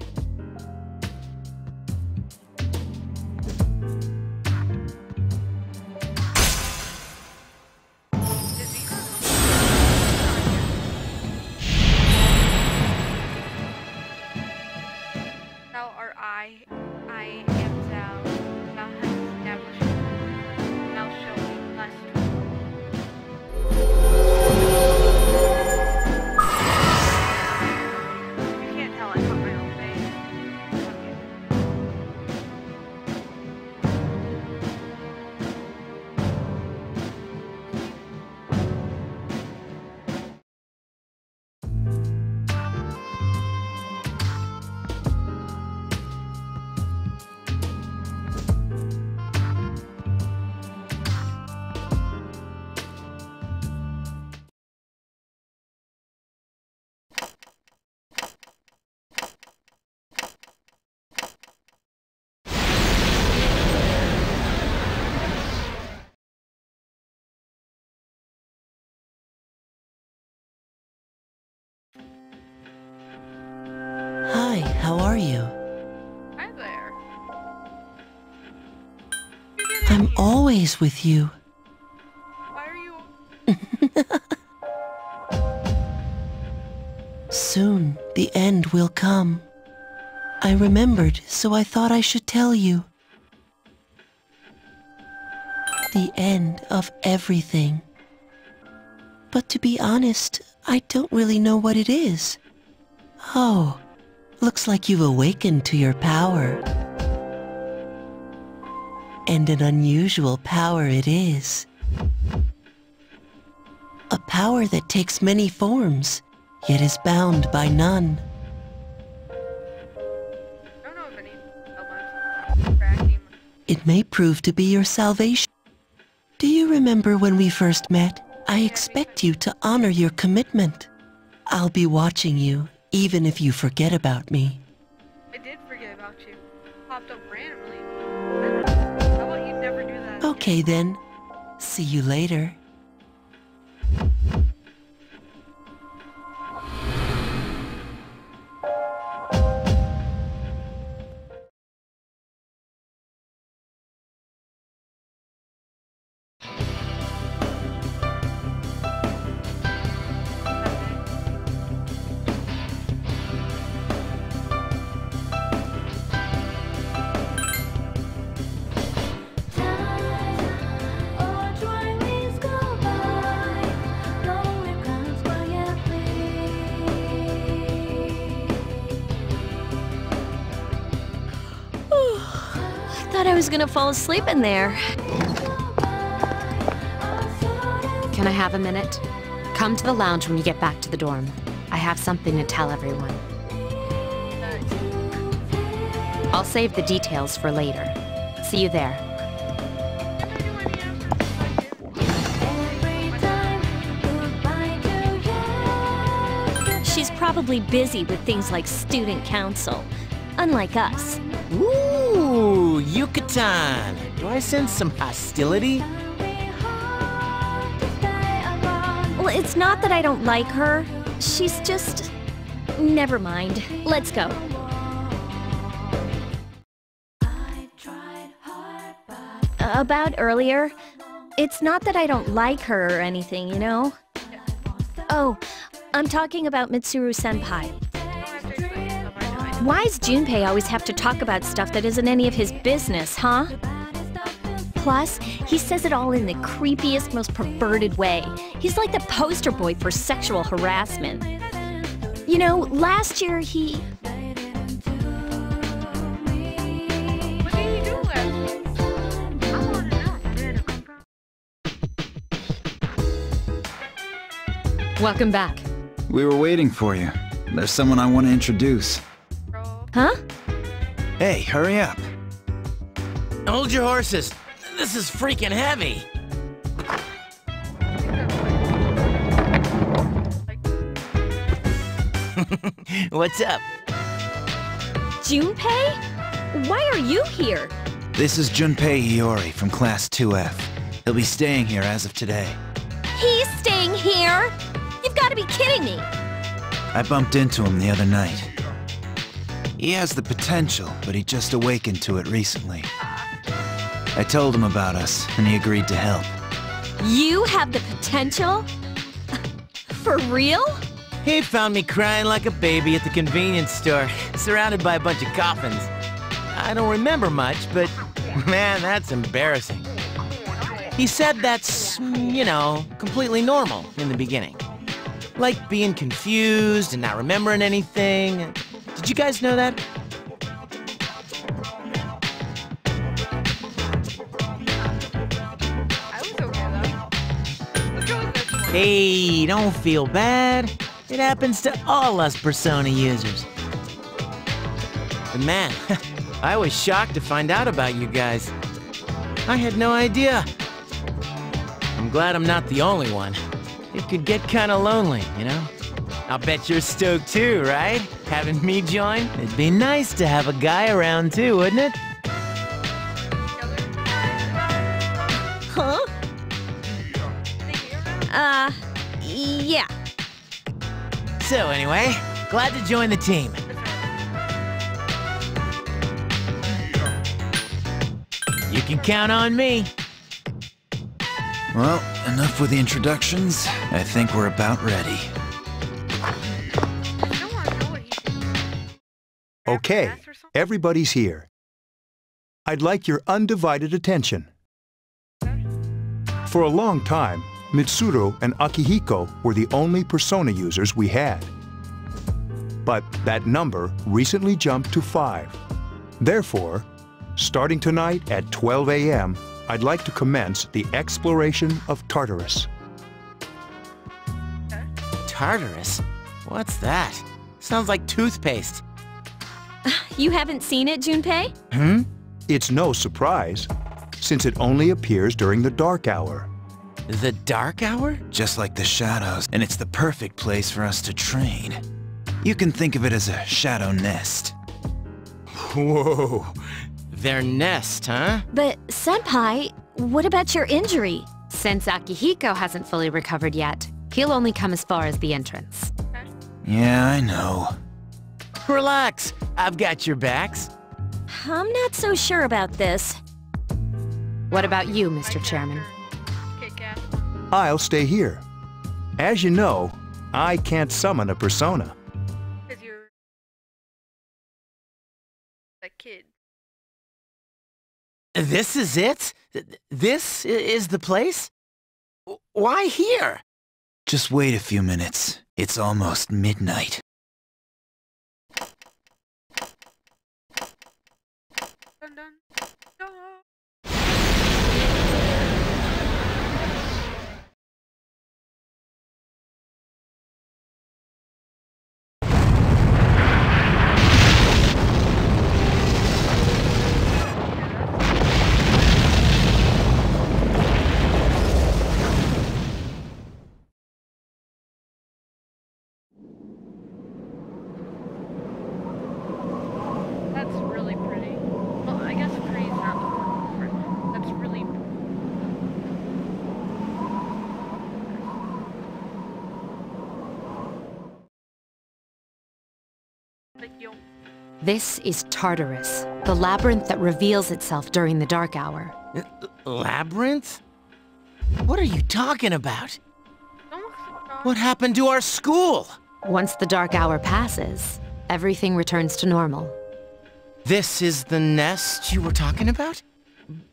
Thou art I am thou. Thou hast established me. Thou shalt be blessed. You can't tell I cut my own face. Hi, how are you? Hi there. I'm always with you. Why are you... Soon, the end will come. I remembered, so I thought I should tell you. The end of everything. But to be honest, I don't really know what it is. Oh, looks like you've awakened to your power. And an unusual power it is. A power that takes many forms, yet is bound by none. I don't know if any cracking. It may prove to be your salvation. Do you remember when we first met? I expect you to honor your commitment. I'll be watching you, even if you forget about me. I did forget about you. Popped up randomly. How about you never do that? Okay then. See you later. I was gonna fall asleep in there. Can I have a minute? Come to the lounge when you get back to the dorm. I have something to tell everyone. I'll save the details for later. See you there. She's probably busy with things like student council, unlike us. Ooh, Yucatan! Do I sense some hostility? Well, it's not that I don't like her. She's just... Never mind. Let's go. About earlier, it's not that I don't like her or anything, you know? Oh, I'm talking about Mitsuru-senpai. Why's Junpei always have to talk about stuff that isn't any of his business, huh? Plus, he says it all in the creepiest, most perverted way. He's like the poster boy for sexual harassment. You know, last year he... What did you do last year? I want to know. Welcome back. We were waiting for you. There's someone I want to introduce. Huh? Hey, hurry up. Hold your horses. This is freaking heavy. What's up? Junpei? Why are you here? This is Junpei Iori from Class 2F. He'll be staying here as of today. He's staying here? You've got to be kidding me. I bumped into him the other night. He has the potential, but he just awakened to it recently. I told him about us, and he agreed to help. You have the potential? For real? He found me crying like a baby at the convenience store, surrounded by a bunch of coffins. I don't remember much, but man, that's embarrassing. He said that's, you know, completely normal in the beginning. Like being confused and not remembering anything. Did you guys know that? I was okay though. Let's go with this one. Hey, don't feel bad. It happens to all us Persona users. But man, I was shocked to find out about you guys. I had no idea. I'm glad I'm not the only one. It could get kinda lonely, you know? I'll bet you're stoked too, right? Having me join? It'd be nice to have a guy around too, wouldn't it? Huh? Yeah. So anyway, glad to join the team. You can count on me. Well, enough with the introductions. I think we're about ready. Okay, everybody's here. I'd like your undivided attention. For a long time, Mitsuru and Akihiko were the only Persona users we had. But that number recently jumped to 5. Therefore, starting tonight at 12 a.m., I'd like to commence the exploration of Tartarus. Tartarus? What's that? Sounds like toothpaste. You haven't seen it, Junpei? It's no surprise, since it only appears during the dark hour. The dark hour? Just like the shadows, and it's the perfect place for us to train. You can think of it as a shadow nest. Whoa. Their nest, huh? But, Senpai, what about your injury? Since Akihiko hasn't fully recovered yet, he'll only come as far as the entrance. Yeah, I know. Relax, I've got your backs. I'm not so sure about this. What about you, Mr. Chairman? I'll stay here. As you know, I can't summon a persona. Because you're a kid. This is it? This is the place? Why here? Just wait a few minutes. It's almost midnight. Dun, dun, dun. That's really pretty. Well, I guess pretty is not the word for it. That's really like yo. This is Tartarus, the labyrinth that reveals itself during the dark hour. Labyrinth? What are you talking about? What happened to our school? Once the dark hour passes, everything returns to normal. This is the nest you were talking about?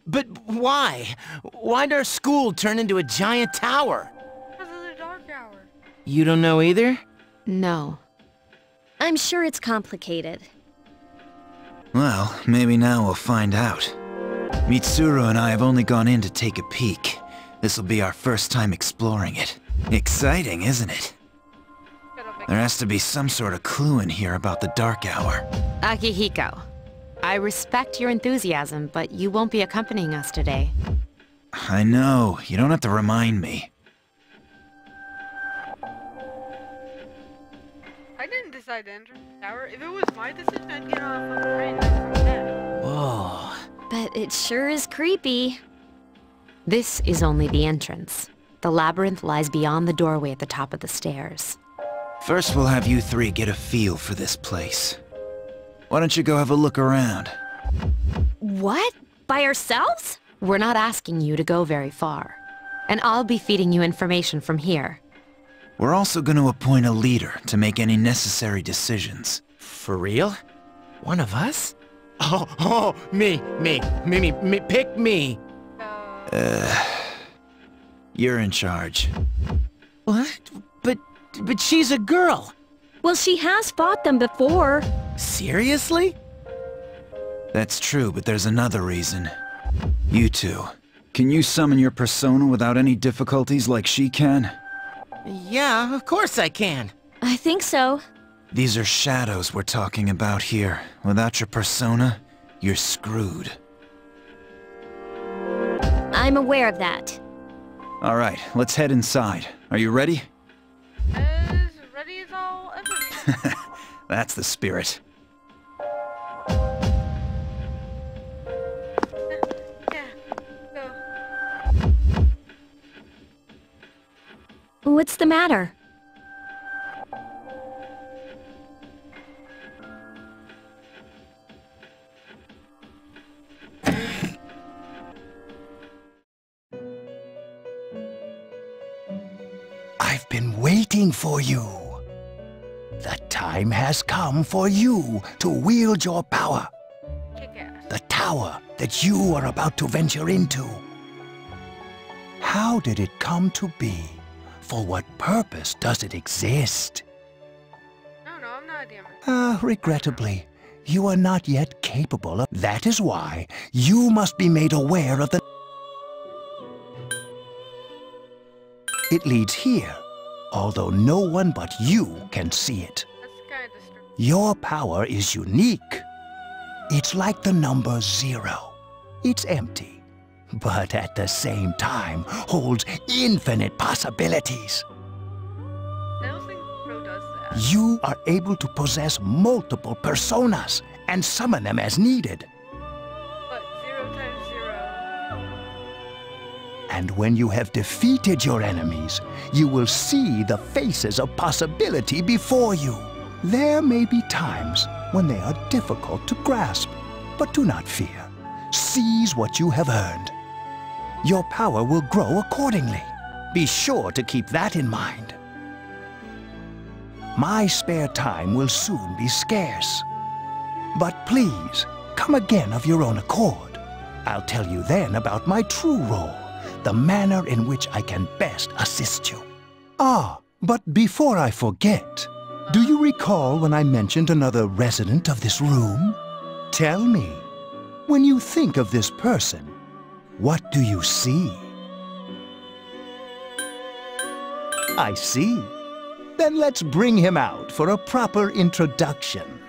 But why? Why'd our school turn into a giant tower? Because of the dark hour. You don't know either? No. I'm sure it's complicated. Well, maybe now we'll find out. Mitsuru and I have only gone in to take a peek. This'll be our first time exploring it. Exciting, isn't it? There has to be some sort of clue in here about the dark hour. Akihiko, I respect your enthusiasm, but you won't be accompanying us today. I know. You don't have to remind me. I didn't decide to enter the tower. If it was my decision, I'd get off on the train from there. Whoa. But it sure is creepy. This is only the entrance. The labyrinth lies beyond the doorway at the top of the stairs. First, we'll have you three get a feel for this place. Why don't you go have a look around? What? By ourselves? We're not asking you to go very far. And I'll be feeding you information from here. We're also going to appoint a leader to make any necessary decisions. For real? One of us? Oh, me, pick me. You're in charge. What? But she's a girl. Well, she has fought them before. Seriously? That's true, but there's another reason. You two. Can you summon your persona without any difficulties like she can? Yeah, of course I can. I think so. These are shadows we're talking about here. Without your persona, you're screwed. I'm aware of that. All right, let's head inside. Are you ready? As ready as I'll ever be. That's the spirit. Yeah, go. What's the matter? I've been waiting for you. The time has come for you to wield your power. The tower that you are about to venture into. How did it come to be? For what purpose does it exist? No, I'm not a demon. Regrettably, you are not yet capable of... That is why you must be made aware of the... It leads here, although no one but you can see it. Your power is unique. It's like the number 0. It's empty, but at the same time holds infinite possibilities. I don't think Pro does that. You are able to possess multiple personas and summon them as needed. But 0 times 0. And when you have defeated your enemies, you will see the faces of possibility before you. There may be times when they are difficult to grasp, but do not fear. Seize what you have earned. Your power will grow accordingly. Be sure to keep that in mind. My spare time will soon be scarce. But please, come again of your own accord. I'll tell you then about my true role, the manner in which I can best assist you. Ah, but before I forget, do you recall when I mentioned another resident of this room? Tell me, when you think of this person, what do you see? I see. Then let's bring him out for a proper introduction.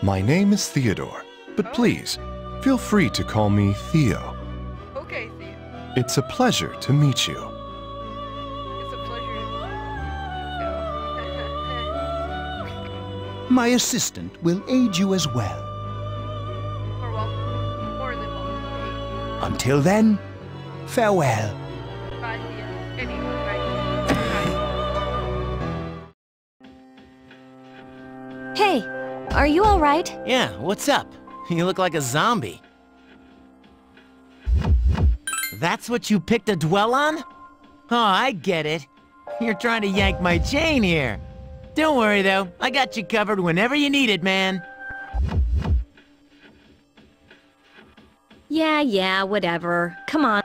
My name is Theodore, but please, feel free to call me Theo. Okay, Theo. It's a pleasure to meet you. It's a pleasure My assistant will aid you as well. More than welcome. Until then, farewell. Bye, Theo. Anyway, bye. Hey, are you all right? Yeah, what's up? You look like a zombie. That's what you picked to dwell on? Oh, I get it. You're trying to yank my chain here. Don't worry, though. I got you covered whenever you need it, man. Yeah, whatever. Come on.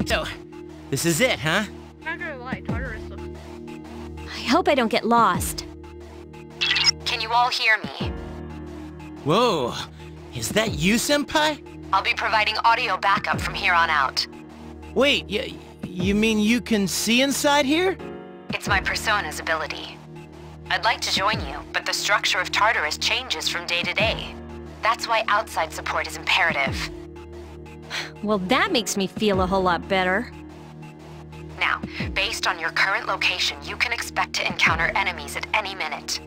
So, this is it, huh? Not gonna lie, Tartarus looks... I hope I don't get lost. Can you all hear me? Whoa, is that you, Senpai? I'll be providing audio backup from here on out. Wait, you mean you can see inside here? It's my persona's ability. I'd like to join you, but the structure of Tartarus changes from day to day. That's why outside support is imperative. Well, that makes me feel a whole lot better. Now, based on your current location, you can expect to encounter enemies at any minute.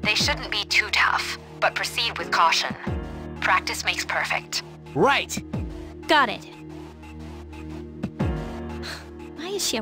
They shouldn't be too tough, but proceed with caution. Practice makes perfect. Right! Got it. Why is she...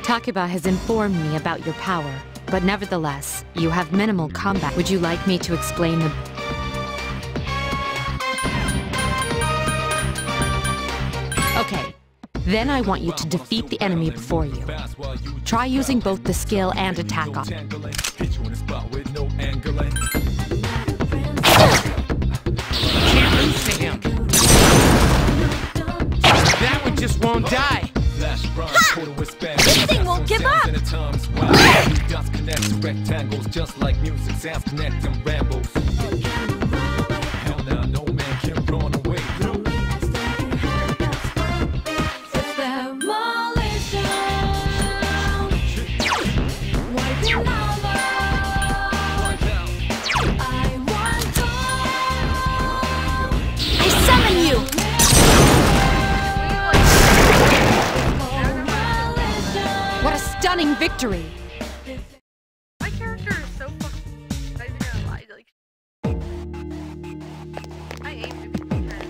Takuba has informed me about your power, but nevertheless, you have minimal combat. Would you like me to explain the... Okay, Then I want you to defeat the enemy before you. Try using both the skill and attack on. Can't lose to him. That one just won't die. Ha! This thing won't give up! Dots connect to rectangles just like music sounds connect them rambles. Hell now, no man can run away. I summon you! What a stunning victory! My character is so fucking. I'm not even gonna lie, like. I aim to be trash.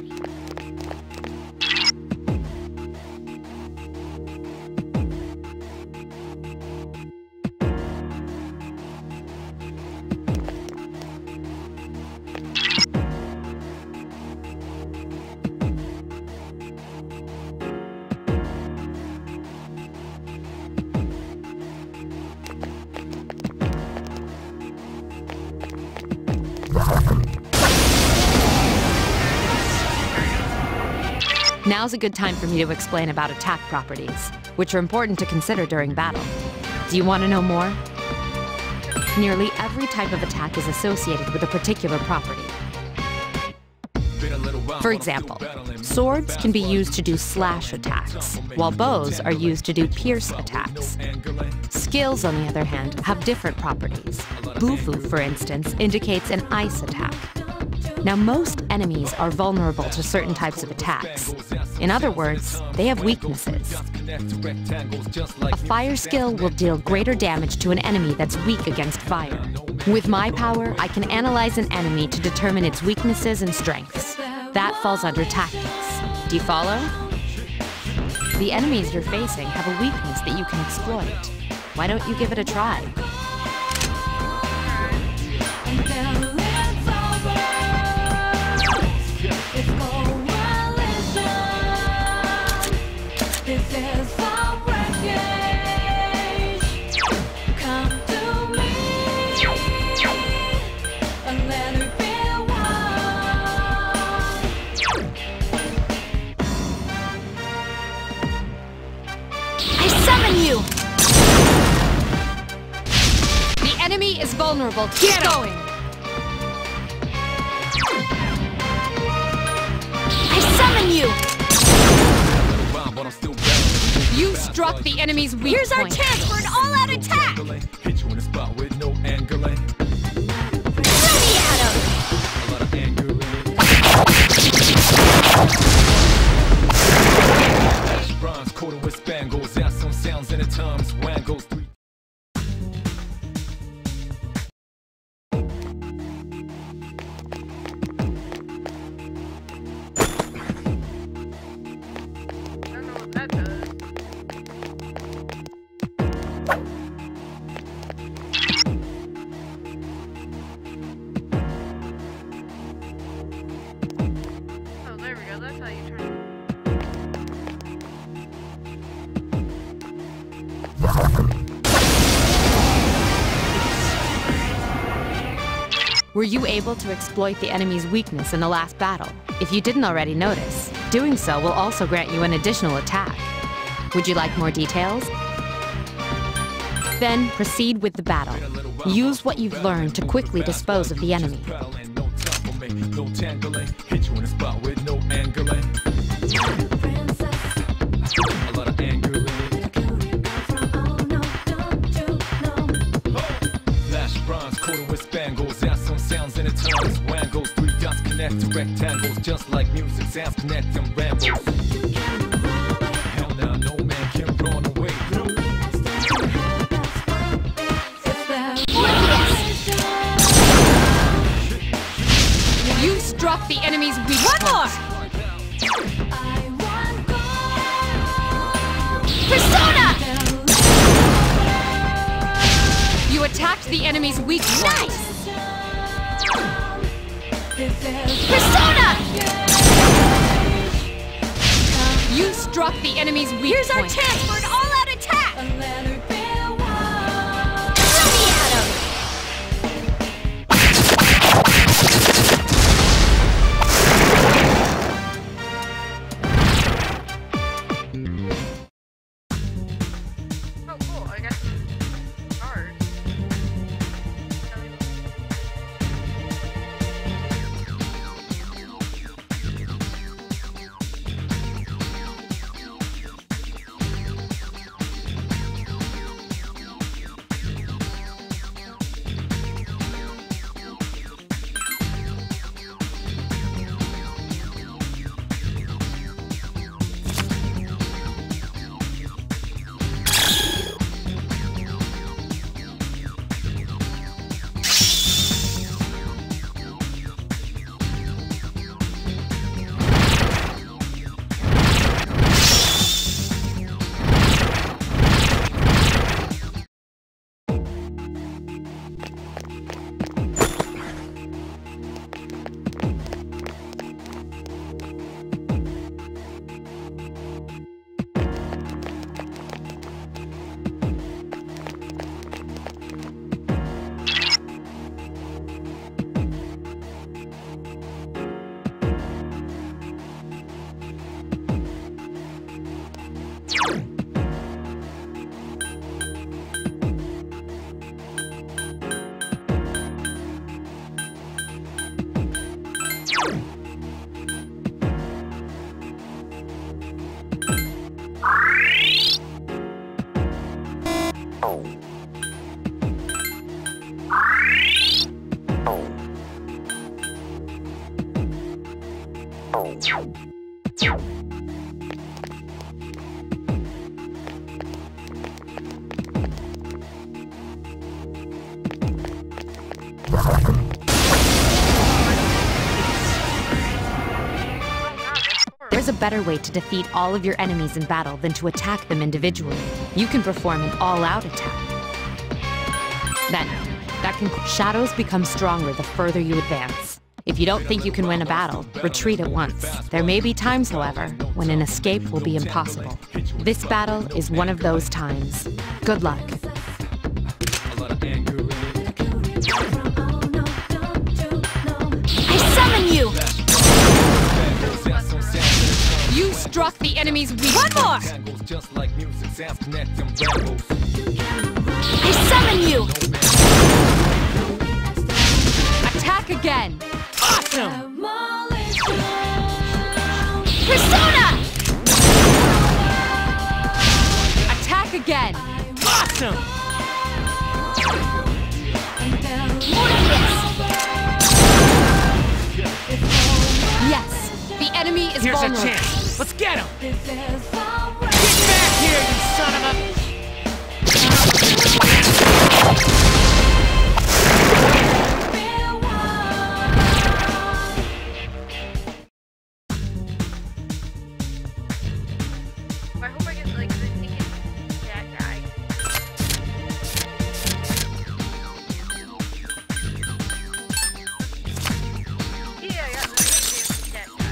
Now's a good time for me to explain about attack properties, which are important to consider during battle. Do you want to know more? Nearly every type of attack is associated with a particular property. For example, swords can be used to do slash attacks, while bows are used to do pierce attacks. Skills, on the other hand, have different properties. Bufu, for instance, indicates an ice attack. Now, most enemies are vulnerable to certain types of attacks. In other words, they have weaknesses. A fire skill will deal greater damage to an enemy that's weak against fire. With my power, I can analyze an enemy to determine its weaknesses and strengths. That falls under tactics. Do you follow? The enemies you're facing have a weakness that you can exploit. Why don't you give it a try? You. The enemy is vulnerable. Keep going. I summon you. You struck the enemy's weak Here's our point. chance for an all-out attack. Hit you in a spot with no angling. Throw me at him. A lot of anger in it. Bronze coated with spangles, out some sounds in the times, wangles three. I don't know what that does. Oh, there we go. That's how you turn it. Were you able to exploit the enemy's weakness in the last battle? If you didn't already notice, doing so will also grant you an additional attack. Would you like more details? Then proceed with the battle. Use what you've learned to quickly dispose of the enemy. No tangling, hit you in a spot with no angling. A lot of anger in it. Flash bronze coated with spangles, out some sounds in the times, wangles three dots connect to rectangles, just like music sounds connect them rambles. Hell now, no man can run away. You struck the enemy's weak point. One more! Persona! You attacked the enemy's weak point. Nice! Persona! You struck struck the enemy's weak Here's our point. chance for an all-out attack! Throw me at him! Oh, cool. I guess guard. There's a better way to defeat all of your enemies in battle than to attack them individually. You can perform an all-out attack. Then, shadows become stronger the further you advance. If you don't think you can win a battle, retreat at once. There may be times, however, when an escape will be impossible. This battle is one of those times. Good luck. I summon you! You struck the enemy's weak One more! I summon you! Attack again! Awesome! Persona! Attack again! Awesome! Yes, the enemy is Here's vulnerable. a chance. Let's get him! Get back here, you son of a... I hope I get like the ticket that guy. Yeah, I got the ticket that guy.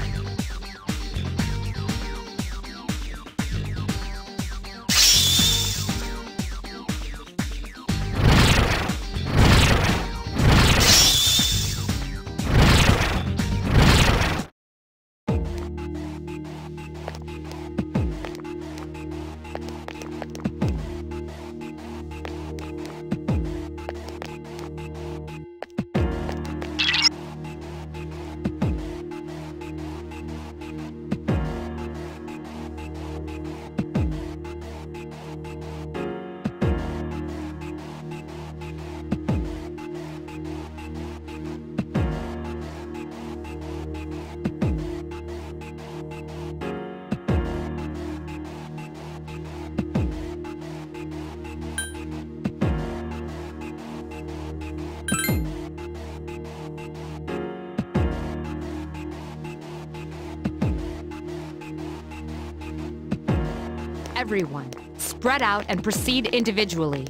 Everyone, spread out and proceed individually.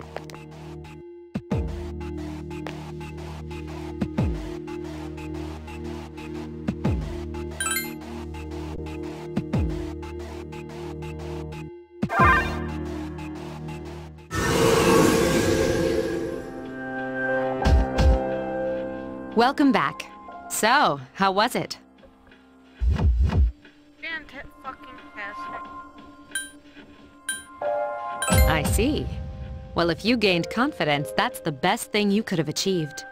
Welcome back. So, how was it? Fucking-tastic. I see. Well, if you gained confidence, that's the best thing you could have achieved.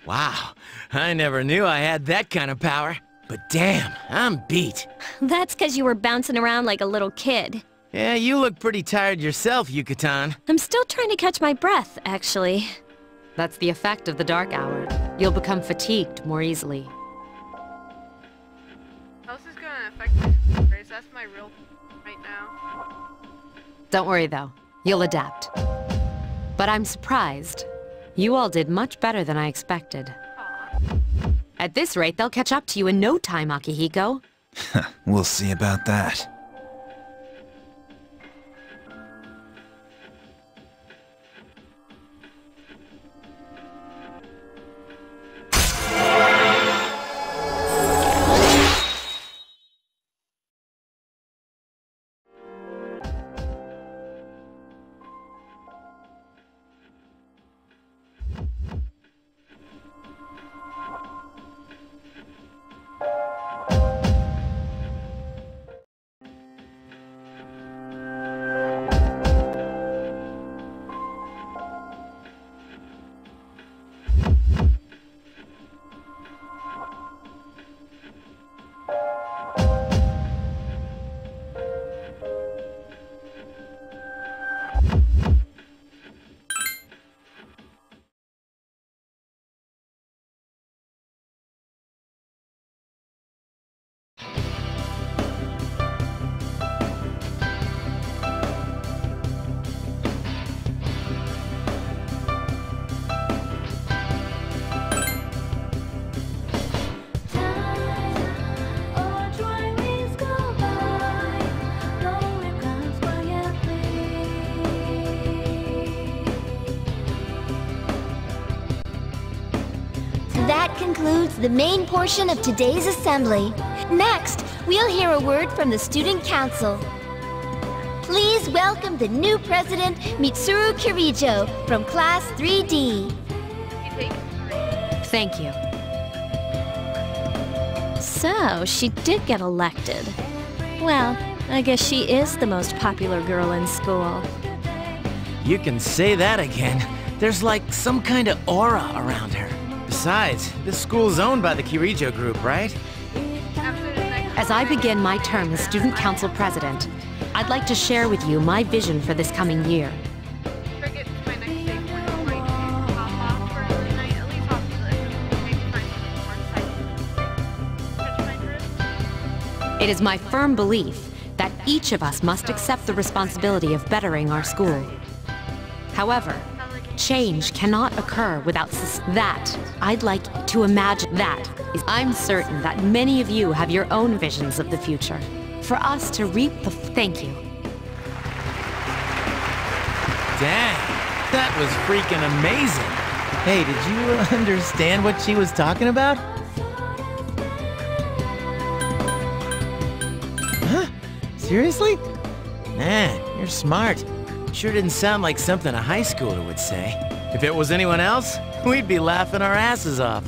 Wow, I never knew I had that kind of power. But damn, I'm beat. That's because you were bouncing around like a little kid. Yeah, you look pretty tired yourself, Yucatan. I'm still trying to catch my breath, actually. That's the effect of the dark hour. You'll become fatigued more easily. How is this gonna affect my grades? That's my real right now. Don't worry though, you'll adapt. But I'm surprised. You all did much better than I expected. At this rate, they'll catch up to you in no time, Akihiko. We'll see about that. That concludes the main portion of today's assembly. Next, we'll hear a word from the Student Council. Please welcome the new president, Mitsuru Kirijo, from Class 3D. Thank you. So, she did get elected. Well, I guess she is the most popular girl in school. You can say that again. There's like some kind of aura around her. Besides, this school's owned by the Kirijo group, right? As I begin my term as Student Council President, I'd like to share with you my vision for this coming year. It is my firm belief that each of us must accept the responsibility of bettering our school. However, change cannot occur without that. I'd like to imagine that. I'm certain that many of you have your own visions of the future. For us to reap the... Thank you. Dang, that was freaking amazing. Hey, did you understand what she was talking about? Huh? Seriously? Man, you're smart. Sure didn't sound like something a high schooler would say. If it was anyone else, we'd be laughing our asses off.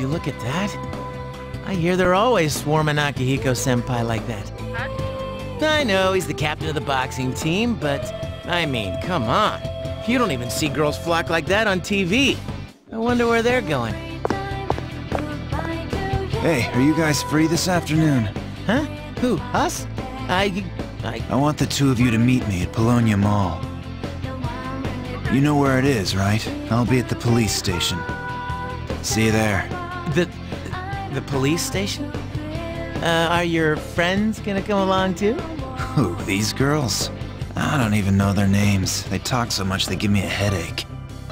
you look at that? I hear they're always swarming Akihiko-senpai like that. I know he's the captain of the boxing team, but I mean, come on. You don't even see girls flock like that on TV. I wonder where they're going. Hey, are you guys free this afternoon? Huh? Who? Us? I want the two of you to meet me at Polonia Mall. You know where it is, right? I'll be at the police station. See you there. The police station? Are your friends gonna come along too? Who, these girls? I don't even know their names. They talk so much they give me a headache.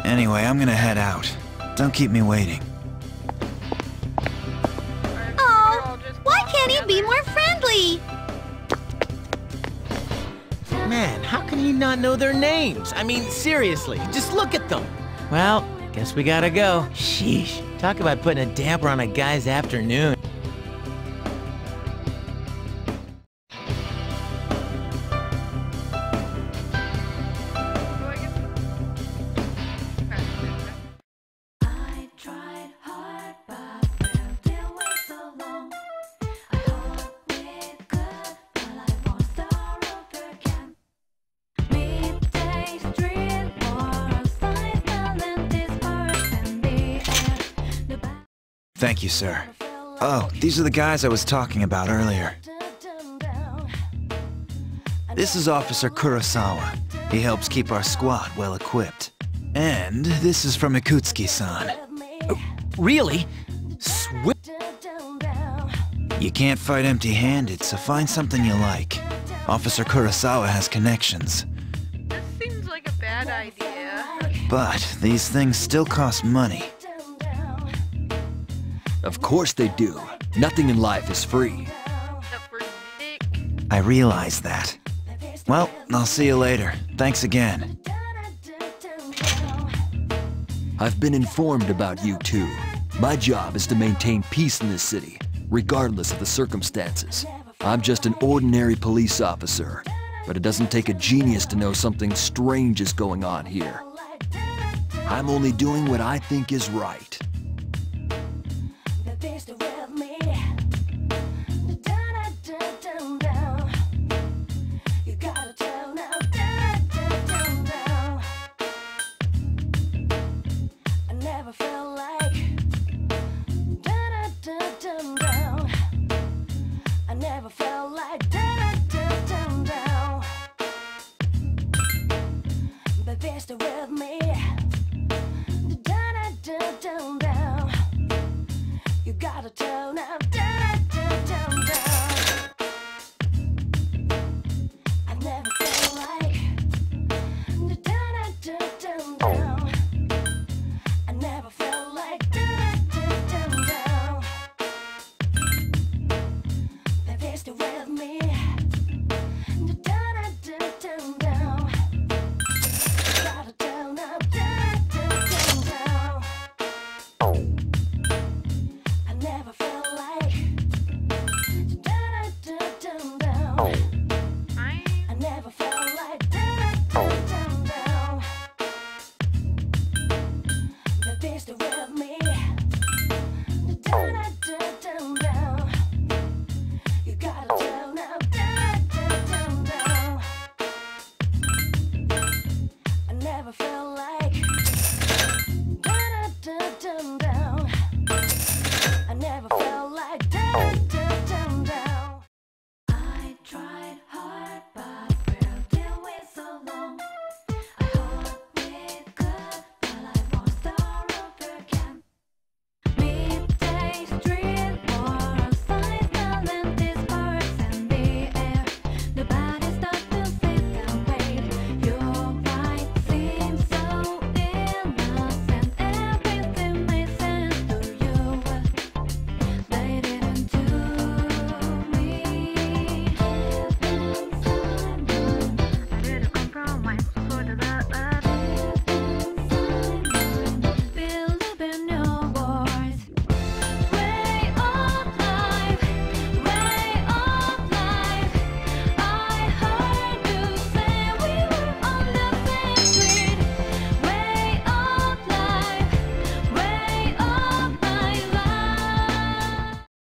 Anyway, I'm gonna head out. Don't keep me waiting. Oh, why can't he be more friendly? Man, how can he not know their names? I mean, seriously, just look at them. Well, guess we gotta go. Sheesh, talk about putting a damper on a guy's afternoon. Thank you, sir. Oh, these are the guys I was talking about earlier. This is Officer Kurosawa. He helps keep our squad well equipped. And this is from Ikutsuki-san. Really? You can't fight empty-handed, so find something you like. Officer Kurosawa has connections. This seems like a bad idea. But these things still cost money. Of course they do. Nothing in life is free. I realize that. Well, I'll see you later. Thanks again. I've been informed about you two. My job is to maintain peace in this city, regardless of the circumstances. I'm just an ordinary police officer, but it doesn't take a genius to know something strange is going on here. I'm only doing what I think is right. I never felt like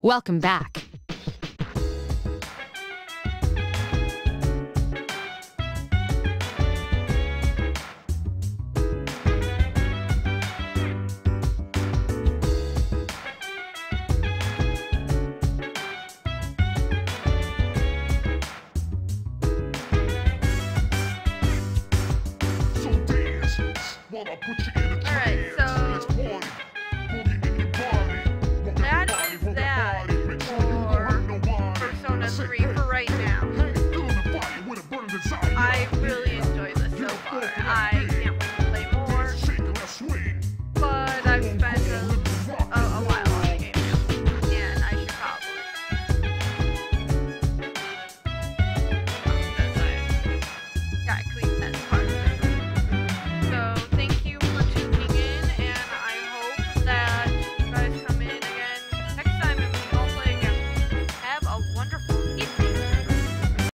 Welcome back.